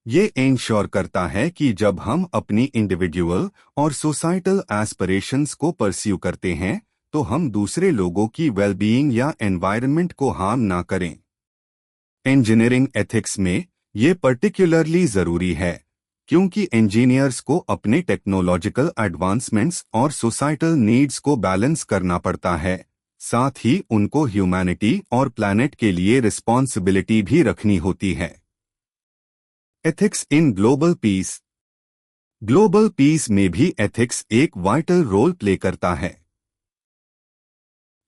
ये इंश्योर करता है कि जब हम अपनी इंडिविजुअल और सोसाइटल एस्पिरेशंस को परस्यू करते हैं तो हम दूसरे लोगों की वेलबीइंग या एनवायरनमेंट को हार्म ना करें। इंजीनियरिंग एथिक्स में ये पर्टिकुलरली जरूरी है क्योंकि इंजीनियर्स को अपने टेक्नोलॉजिकल एडवांसमेंट्स और सोसाइटल नीड्स को बैलेंस करना पड़ता है, साथ ही उनको ह्यूमैनिटी और प्लैनेट के लिए रिस्पॉन्सिबिलिटी भी रखनी होती है। Ethics in global piece. Global piece में भी एथिक्स एक वाइटल रोल प्ले करता है।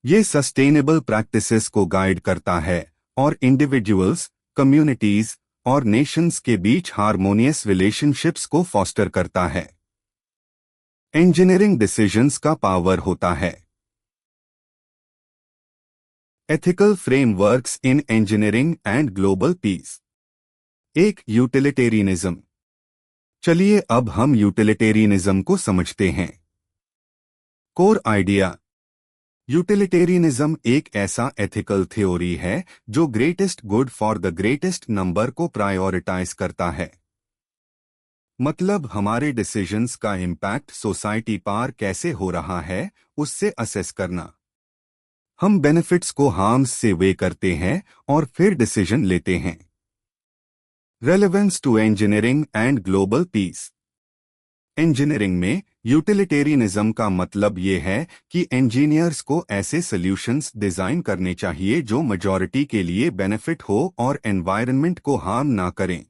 ये सस्टेनेबल प्रैक्टिसेस को गाइड करता है और इंडिविजुअल्स, कम्युनिटीज और नेशंस के बीच हार्मोनियस रिलेशनशिप्स को फॉस्टर करता है। इंजीनियरिंग डिसीजंस का पावर होता है। Ethical frameworks in engineering and global piece. एक, यूटिलिटेरियनिज्म। चलिए अब हम यूटिलिटेरियनिज्म को समझते हैं। Core idea. यूटिलिटेरियनिज्म एक ऐसा एथिकल थ्योरी है जो greatest good for the greatest number को प्रायोरिटाइज करता है। मतलब हमारे डिसीजंस का इम्पैक्ट सोसाइटी पर कैसे हो रहा है उससे असेस करना। हम बेनिफिट्स को हार्म्स से वे करते हैं और फिर डिसीजन लेते हैं। Relevance to engineering and global peace. Engineering में यूटिलिटेरियनिज्म का मतलब ये है कि इंजीनियर्स को ऐसे सॉल्यूशंस डिजाइन करने चाहिए जो मेजॉरिटी के लिए बेनिफिट हो और एनवायरनमेंट को हार्म ना करें।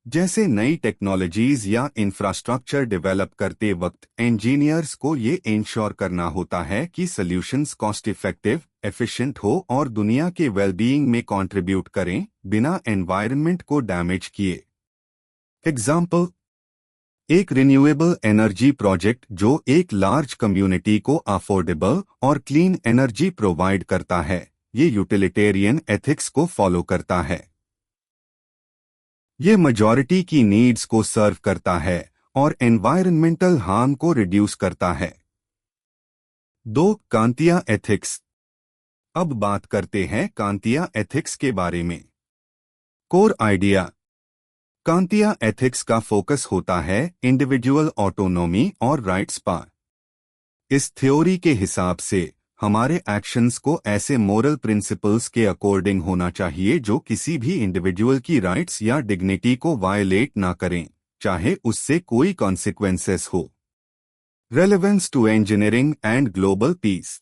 जैसे नई टेक्नोलॉजीज या इंफ्रास्ट्रक्चर डेवलप करते वक्त इंजीनियर्स को ये इंश्योर करना होता है कि सॉल्यूशंस कॉस्ट इफेक्टिव, एफिशिएंट हो और दुनिया के वेलबीइंग में कंट्रीब्यूट करें बिना एनवायरनमेंट को डैमेज किए। एग्जाम्पल, एक रिन्यूएबल एनर्जी प्रोजेक्ट जो एक लार्ज कम्युनिटी को अफोर्डेबल और क्लीन एनर्जी प्रोवाइड करता है, ये यूटिलिटेरियन एथिक्स को फॉलो करता है। ये मेजॉरिटी की नीड्स को सर्व करता है और एनवायरनमेंटल हार्म को रिड्यूस करता है। 2. Kantian ethics. अब बात करते हैं कांतिया एथिक्स के बारे में। Core idea. कांतिया एथिक्स का फोकस होता है इंडिविजुअल ऑटोनॉमी और राइट्स पर। इस थ्योरी के हिसाब से हमारे एक्शंस को ऐसे मोरल प्रिंसिपल्स के अकॉर्डिंग होना चाहिए जो किसी भी इंडिविजुअल की राइट्स या डिग्निटी को वायलेट ना करें, चाहे उससे कोई कॉन्सिक्वेंसेस हो। Relevance to engineering and global peace.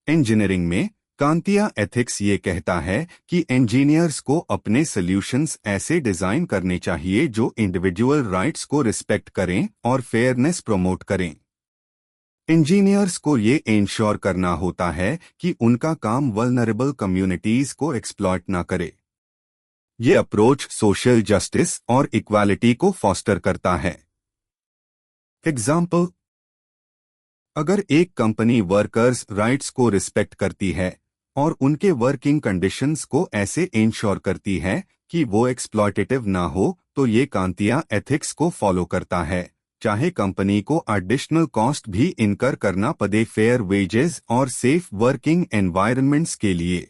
Engineering में कांतिया एथिक्स ये कहता है कि इंजीनियर्स को अपने सॉल्यूशंस ऐसे डिजाइन करने चाहिए जो इंडिविजुअल राइट्स को रिस्पेक्ट करें और फेयरनेस प्रमोट करें। इंजीनियर्स को ये इंश्योर करना होता है कि उनका काम वल्नरेबल कम्युनिटीज को एक्सप्लॉइट ना करे। ये अप्रोच सोशल जस्टिस और इक्वालिटी को फॉस्टर करता है। एग्जाम्पल, अगर एक कंपनी वर्कर्स राइट्स को रिस्पेक्ट करती है और उनके वर्किंग कंडीशंस को ऐसे इंश्योर करती है कि वो एक्सप्लॉयटेटिव ना हो, तो ये कांतिया एथिक्स को फॉलो करता है, चाहे कंपनी को एडिशनल कॉस्ट भी इनकर करना पड़े फेयर वेजेस और सेफ वर्किंग एनवायरनमेंट्स के लिए।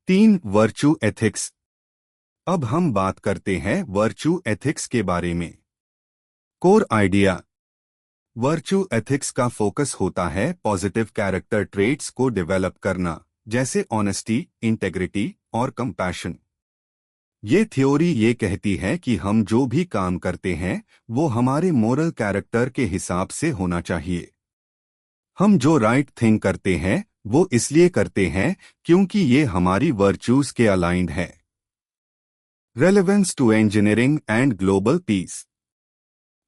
3. Virtue ethics. अब हम बात करते हैं वर्च्यू एथिक्स के बारे में। Core idea. वर्च्यू एथिक्स का फोकस होता है पॉजिटिव कैरेक्टर ट्रेट्स को डेवलप करना, जैसे ऑनेस्टी, इंटेग्रिटी और कंपैशन। ये थ्योरी ये कहती है कि हम जो भी काम करते हैं वो हमारे मोरल कैरेक्टर के हिसाब से होना चाहिए। हम जो राइट थिंग करते हैं वो इसलिए करते हैं क्योंकि ये हमारी वर्च्यूज के अलाइंड है। Relevance to engineering and global peace.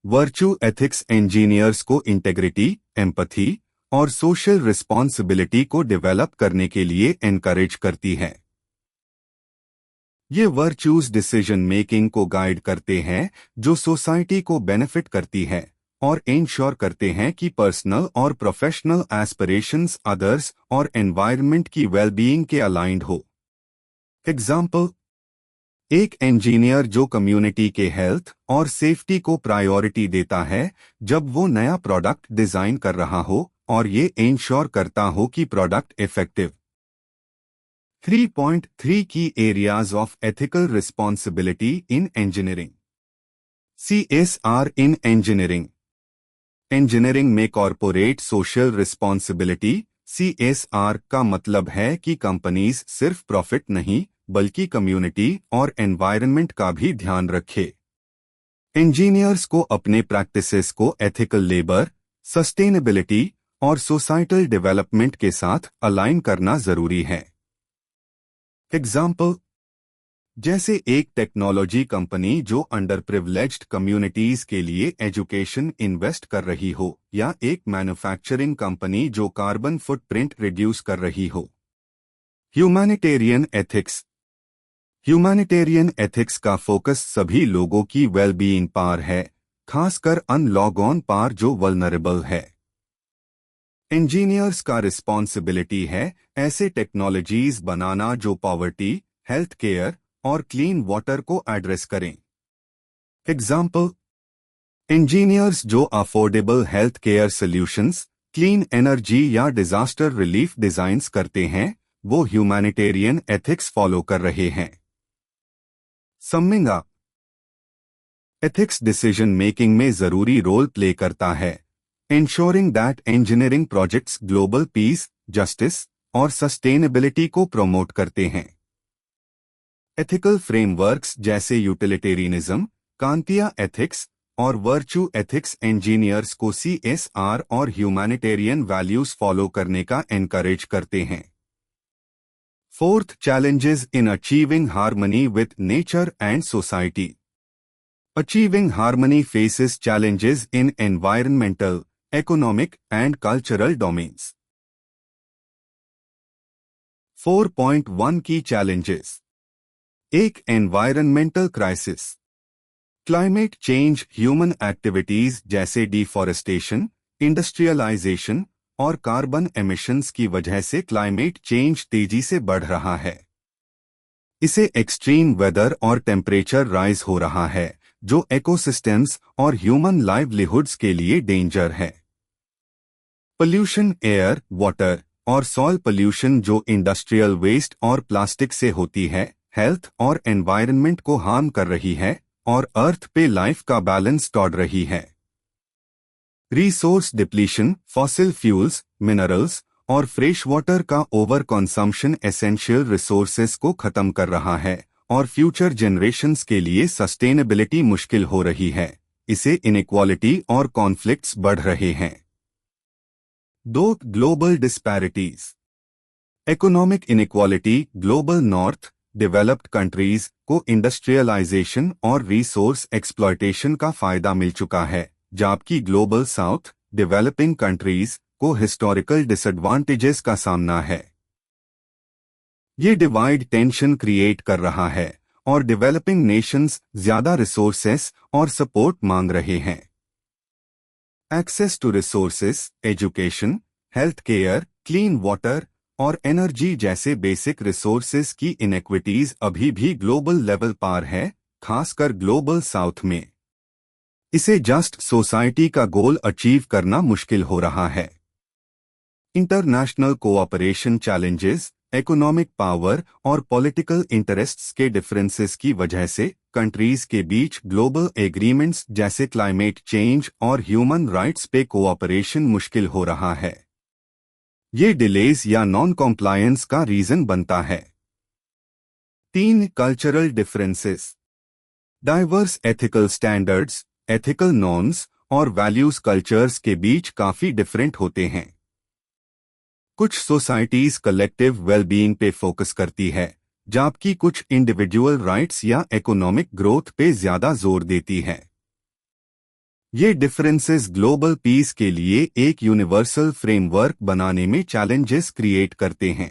Virtue ethics engineers को इंटेग्रिटी, एम्पैथी और सोशल रिस्पॉन्सिबिलिटी को डेवलप करने के लिए एनकरेज करती है। ये वर्च्यूज डिसीजन मेकिंग को गाइड करते हैं जो सोसाइटी को बेनिफिट करती है और इंश्योर करते हैं कि पर्सनल और प्रोफेशनल एस्पिरेशंस अदर्स और एनवायरनमेंट की वेलबीइंग के अलाइंड हो। एग्जाम्पल, एक इंजीनियर जो कम्युनिटी के हेल्थ और सेफ्टी को प्रायोरिटी देता है जब वो नया प्रोडक्ट डिजाइन कर रहा हो और ये इंश्योर करता हो कि product effective. 3.3 Key Areas of Ethical Responsibility in Engineering. CSR in Engineering. Engineering में कॉरपोरेट सोशल रिस्पॉन्सिबिलिटी CSR का मतलब है कि कंपनीज सिर्फ प्रॉफिट नहीं बल्कि कम्युनिटी और एनवायरनमेंट का भी ध्यान रखे। इंजीनियर्स को अपने प्रैक्टिसेस को एथिकल लेबर, सस्टेनेबिलिटी और सोसाइटल डेवलपमेंट के साथ अलाइन करना जरूरी है। एग्जाम्पल, जैसे एक टेक्नोलॉजी कंपनी जो अंडर प्रिविलेज्ड कम्युनिटीज के लिए एजुकेशन इन्वेस्ट कर रही हो या एक मैन्युफैक्चरिंग कंपनी जो कार्बन फुटप्रिंट रिड्यूस कर रही हो। Humanitarian ethics. ह्यूमैनिटेरियन एथिक्स का फोकस सभी लोगों की वेलबीइंग पर है, खासकर अन लॉग ऑन पर जो वल्नरेबल है। इंजीनियर्स का रिस्पॉन्सिबिलिटी है ऐसे टेक्नोलॉजीज बनाना जो पॉवर्टी, हेल्थ केयर और क्लीन वाटर को एड्रेस करें। एग्जाम्पल, इंजीनियर्स जो affordable health care solutions, clean energy या डिजास्टर रिलीफ डिजाइन्स करते हैं वो ह्यूमैनिटेरियन एथिक्स फॉलो कर रहे हैं। Summing up, ethics decision making में जरूरी रोल प्ले करता है, ensuring that engineering projects global peace, justice और sustainability को प्रमोट करते हैं। एथिकल फ्रेमवर्क्स जैसे यूटिलिटेरियनिज्म, कांतिया एथिक्स और वर्च्यू एथिक्स इंजीनियर्स को CSR और ह्यूमैनिटेरियन वैल्यूज फॉलो करने का एनकरेज करते हैं। 4th, challenges in achieving harmony with nature and society. Achieving harmony faces challenges in environmental, economic and cultural domains. 4.1 Key challenges. एक environmental crisis. Climate change, human activities जैसे deforestation, industrialization और carbon emissions की वजह से climate change तेजी से बढ़ रहा है। इसे एक्सट्रीम वेदर और टेम्परेचर राइज हो रहा है जो इकोसिस्टम्स और ह्यूमन लाइवलीहुड्स के लिए डेंजर है। पोल्यूशन, एयर, वाटर और सॉइल पोल्यूशन जो इंडस्ट्रियल वेस्ट और प्लास्टिक से होती है, हेल्थ और एनवायरनमेंट को हार्म कर रही है और अर्थ पे लाइफ का बैलेंस तोड़ रही है। Resource depletion, fossil fuels, minerals और फ्रेश वाटर का ओवर कंजम्पशन एसेंशियल रिसोर्सेज को खत्म कर रहा है और फ्यूचर जनरेशन्स के लिए सस्टेनेबिलिटी मुश्किल हो रही है। इससे इनइक्वालिटी और कॉन्फ्लिक्ट्स बढ़ रहे हैं। 2. Global disparities. Economic inequality global north developed countries को इंडस्ट्रियलाइजेशन और रिसोर्स एक्सप्लॉयटेशन का फायदा मिल चुका है, जबकि ग्लोबल साउथ डेवलपिंग कंट्रीज को हिस्टोरिकल डिसएडवांटेजेस का सामना है। ये डिवाइड टेंशन क्रिएट कर रहा है और डेवलपिंग नेशंस ज्यादा रिसोर्सेस और सपोर्ट मांग रहे हैं। Access to resources, education, health care, clean water और एनर्जी जैसे बेसिक रिसोर्सेज की इनइक्विटीज अभी भी ग्लोबल लेवल पर है, खासकर ग्लोबल साउथ में। इसे जस्ट सोसाइटी का गोल अचीव करना मुश्किल हो रहा है। International cooperation challenges, economic power और पॉलिटिकल इंटरेस्ट्स के डिफरेंसेस की वजह से कंट्रीज के बीच ग्लोबल एग्रीमेंट्स जैसे क्लाइमेट चेंज और ह्यूमन राइट्स पे कोऑपरेशन मुश्किल हो रहा है। ये डिलेज या नॉन कॉम्प्लायंस का रीजन बनता है। 3. Cultural differences. Diverse ethical standards, ethical norms और वैल्यूज कल्चर्स के बीच काफी डिफरेंट होते हैं। कुछ सोसाइटीज कलेक्टिव वेलबीइंग पे फोकस करती है, जबकि कुछ इंडिविजुअल राइट्स या इकोनॉमिक ग्रोथ पे ज्यादा जोर देती है। ये डिफरेंसेस ग्लोबल पीस के लिए एक यूनिवर्सल फ्रेमवर्क बनाने में चैलेंजेस क्रिएट करते हैं।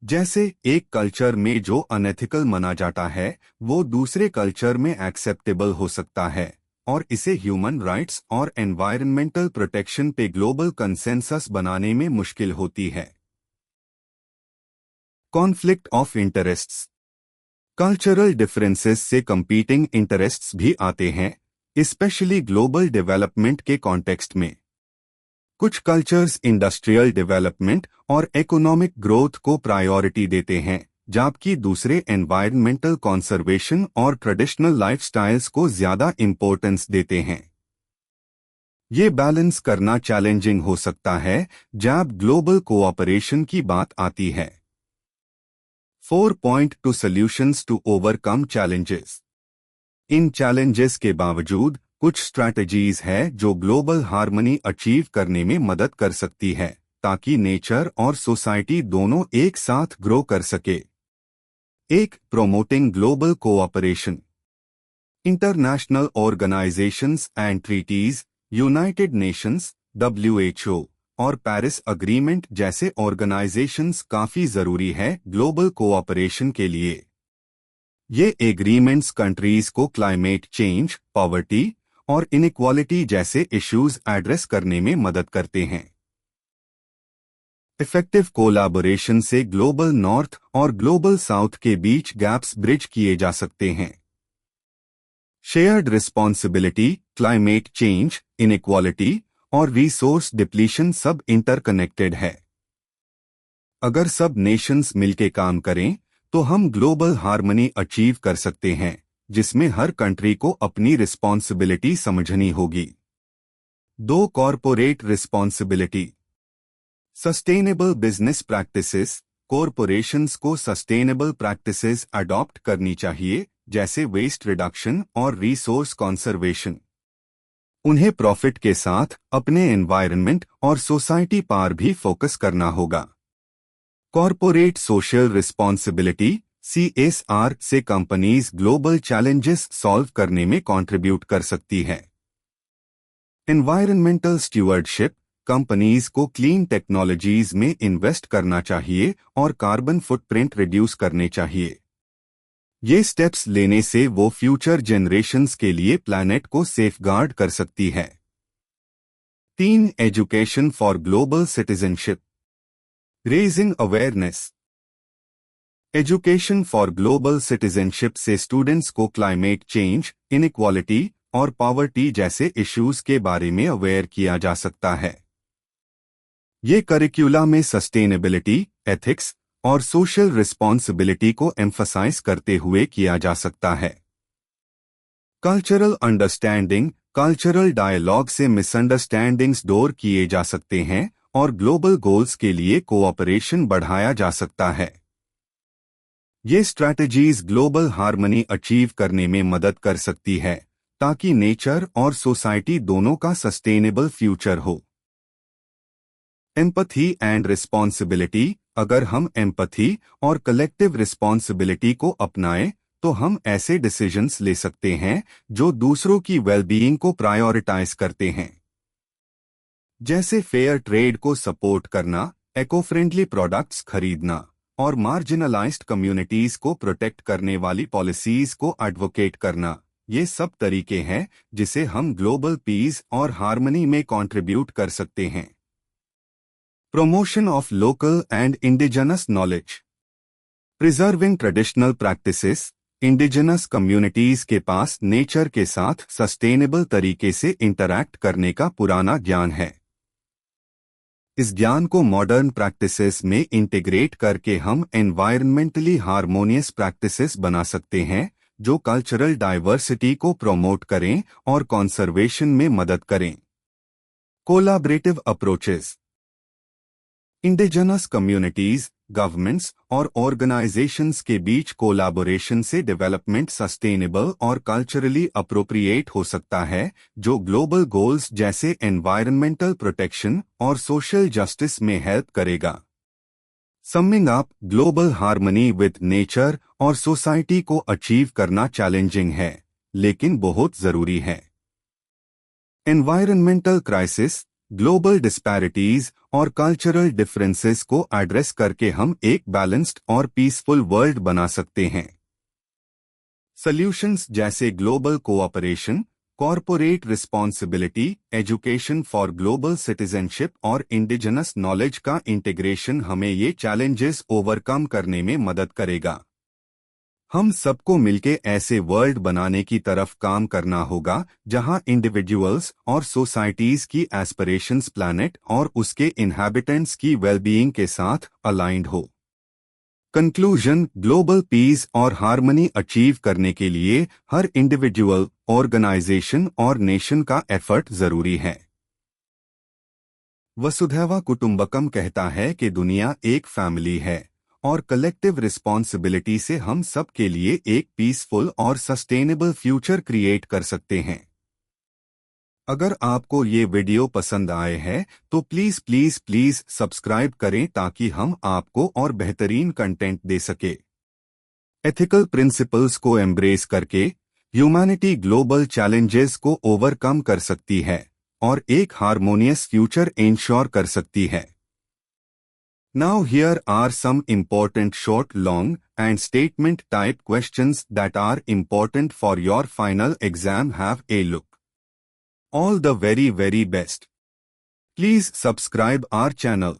जैसे एक कल्चर में जो अनएथिकल माना जाता है वो दूसरे कल्चर में एक्सेप्टेबल हो सकता है, और इसे ह्यूमन राइट्स और एनवायरनमेंटल प्रोटेक्शन पे ग्लोबल कंसेंसस बनाने में मुश्किल होती है। Conflict of interests. Cultural differences से कंपीटिंग इंटरेस्ट्स भी आते हैं, स्पेशली ग्लोबल डेवलपमेंट के कॉन्टेक्स्ट में। कुछ कल्चर्स इंडस्ट्रियल डेवलपमेंट और इकोनॉमिक ग्रोथ को प्रायोरिटी देते हैं, जबकि दूसरे एनवायरनमेंटल कंजर्वेशन और ट्रेडिशनल लाइफस्टाइल्स को ज्यादा इंपॉर्टेंस देते हैं। ये बैलेंस करना चैलेंजिंग हो सकता है जब ग्लोबल कोऑपरेशन की बात आती है। 4.2 सॉल्यूशंस टू ओवरकम चैलेंजेस। इन चैलेंजेस के बावजूद कुछ स्ट्रैटेजीज है जो ग्लोबल हार्मनी अचीव करने में मदद कर सकती है, ताकि नेचर और सोसाइटी दोनों एक साथ ग्रो कर सके। 1. Promoting global cooperation. International organizations and treaties, united nations, WHO और पेरिस अग्रीमेंट जैसे ऑर्गेनाइजेशंस काफी जरूरी है ग्लोबल कोऑपरेशन के लिए। ये एग्रीमेंट्स कंट्रीज को क्लाइमेट चेंज, पॉवर्टी और इनइक्वालिटी जैसे इश्यूज एड्रेस करने में मदद करते हैं। इफेक्टिव कोलैबोरेशन से ग्लोबल नॉर्थ और ग्लोबल साउथ के बीच गैप्स ब्रिज किए जा सकते हैं। Shared responsibility, climate change, inequality और रिसोर्स डिप्लीशन सब इंटरकनेक्टेड है। अगर सब नेशंस मिलके काम करें तो हम ग्लोबल हार्मनी अचीव कर सकते हैं, जिसमें हर कंट्री को अपनी रिस्पॉन्सिबिलिटी समझनी होगी। 2. Corporate responsibility. Sustainable business practices. Corporations को सस्टेनेबल प्रैक्टिसेस अडॉप्ट करनी चाहिए, जैसे वेस्ट रिडक्शन और रिसोर्स कंजर्वेशन। उन्हें प्रॉफिट के साथ अपने एनवायरनमेंट और सोसाइटी पर भी फोकस करना होगा। कॉर्पोरेट सोशल रिस्पॉन्सिबिलिटी CSR से कंपनीज ग्लोबल चैलेंजेस सॉल्व करने में कंट्रीब्यूट कर सकती है। एनवायरनमेंटल स्टीवर्डशिप, कंपनीज को क्लीन टेक्नोलॉजीज में इन्वेस्ट करना चाहिए और कार्बन फुटप्रिंट रिड्यूस करने चाहिए। ये स्टेप्स लेने से वो फ्यूचर जनरेशन्स के लिए प्लैनेट को सेफगार्ड कर सकती है। 3. Education for global citizenship. Raising awareness. Education for global citizenship से स्टूडेंट्स को क्लाइमेट चेंज, इनइक्वालिटी और पॉवर्टी जैसे इश्यूज के बारे में अवेयर किया जा सकता है। ये करिकुला में सस्टेनेबिलिटी, एथिक्स और सोशल रिस्पॉन्सिबिलिटी को एम्फसाइज करते हुए किया जा सकता है। कल्चरल अंडरस्टैंडिंग, कल्चरल डायलॉग से मिसअंडरस्टैंडिंग्स दूर किए जा सकते हैं और ग्लोबल गोल्स के लिए कोऑपरेशन बढ़ाया जा सकता है। ये स्ट्रैटेजीज ग्लोबल हार्मनी अचीव करने में मदद कर सकती है ताकि नेचर और सोसाइटी दोनों का सस्टेनेबल फ्यूचर हो। एम्पथी एंड रिस्पॉन्सिबिलिटी, अगर हम एम्पथी और कलेक्टिव रिस्पॉन्सिबिलिटी को अपनाएं तो हम ऐसे डिसीजंस ले सकते हैं जो दूसरों की वेलबीइंग को प्रायोरिटाइज करते हैं, जैसे फेयर ट्रेड को सपोर्ट करना, इको फ्रेंडली प्रोडक्ट्स खरीदना और मार्जिनलाइज्ड कम्युनिटीज को प्रोटेक्ट करने वाली पॉलिसीज को एडवोकेट करना। ये सब तरीके हैं जिसे हम ग्लोबल पीस और हार्मनी में कंट्रीब्यूट कर सकते हैं। Promotion of local and indigenous knowledge, preserving traditional practices. Indigenous communities के पास नेचर के साथ सस्टेनेबल तरीके से इंटरैक्ट करने का पुराना ज्ञान है। इस ज्ञान को मॉडर्न प्रैक्टिसेस में इंटीग्रेट करके हम एनवायरमेंटली हार्मोनियस प्रैक्टिसेस बना सकते हैं जो कल्चरल डाइवर्सिटी को प्रमोट करें और कंजर्वेशन में मदद करें। Collaborative approaches, indigenous communities, governments और ऑर्गेनाइजेशंस के बीच कोलैबोरेशन से डेवलपमेंट सस्टेनेबल और कल्चरली अप्रोप्रिएट हो सकता है जो ग्लोबल गोल्स जैसे एनवायरमेंटल प्रोटेक्शन और सोशल जस्टिस में हेल्प करेगा। Summing up, global harmony with nature और सोसाइटी को अचीव करना चैलेंजिंग है लेकिन बहुत जरूरी है। एनवायरमेंटल क्राइसिस, ग्लोबल डिस्पैरिटीज और कल्चरल डिफरेंसेस को एड्रेस करके हम एक बैलेंस्ड और पीसफुल वर्ल्ड बना सकते हैं। सॉल्यूशंस जैसे global cooperation, corporate responsibility, education for global citizenship और इंडिजिनस नॉलेज का इंटीग्रेशन हमें ये चैलेंजेस ओवरकम करने में मदद करेगा। हम सबको मिलके ऐसे वर्ल्ड बनाने की तरफ काम करना होगा जहां इंडिविजुअल्स और सोसाइटीज की एस्पिरेशंस प्लैनेट और उसके इन्हैबिटेंट्स की वेलबीइंग के साथ अलाइंड हो। कंक्लूजन, ग्लोबल पीस और हार्मनी अचीव करने के लिए हर इंडिविजुअल, ऑर्गेनाइजेशन और नेशन का एफर्ट जरूरी है। वसुधैव कुटुंबकम कहता है कि दुनिया एक फैमिली है और कलेक्टिव रिस्पॉन्सिबिलिटी से हम सब के लिए एक पीसफुल और सस्टेनेबल फ्यूचर क्रिएट कर सकते हैं। अगर आपको ये वीडियो पसंद आए हैं तो प्लीज प्लीज प्लीज सब्सक्राइब करें ताकि हम आपको और बेहतरीन कंटेंट दे सके। एथिकल प्रिंसिपल्स को एम्ब्रेस करके ह्यूमैनिटी ग्लोबल चैलेंजेस को ओवरकम कर सकती है और एक हार्मोनियस फ्यूचर इंश्योर कर सकती है। Now here are some important short, long, and statement type questions that are important for your final exam. Have a look. All the very best. Please subscribe our channel.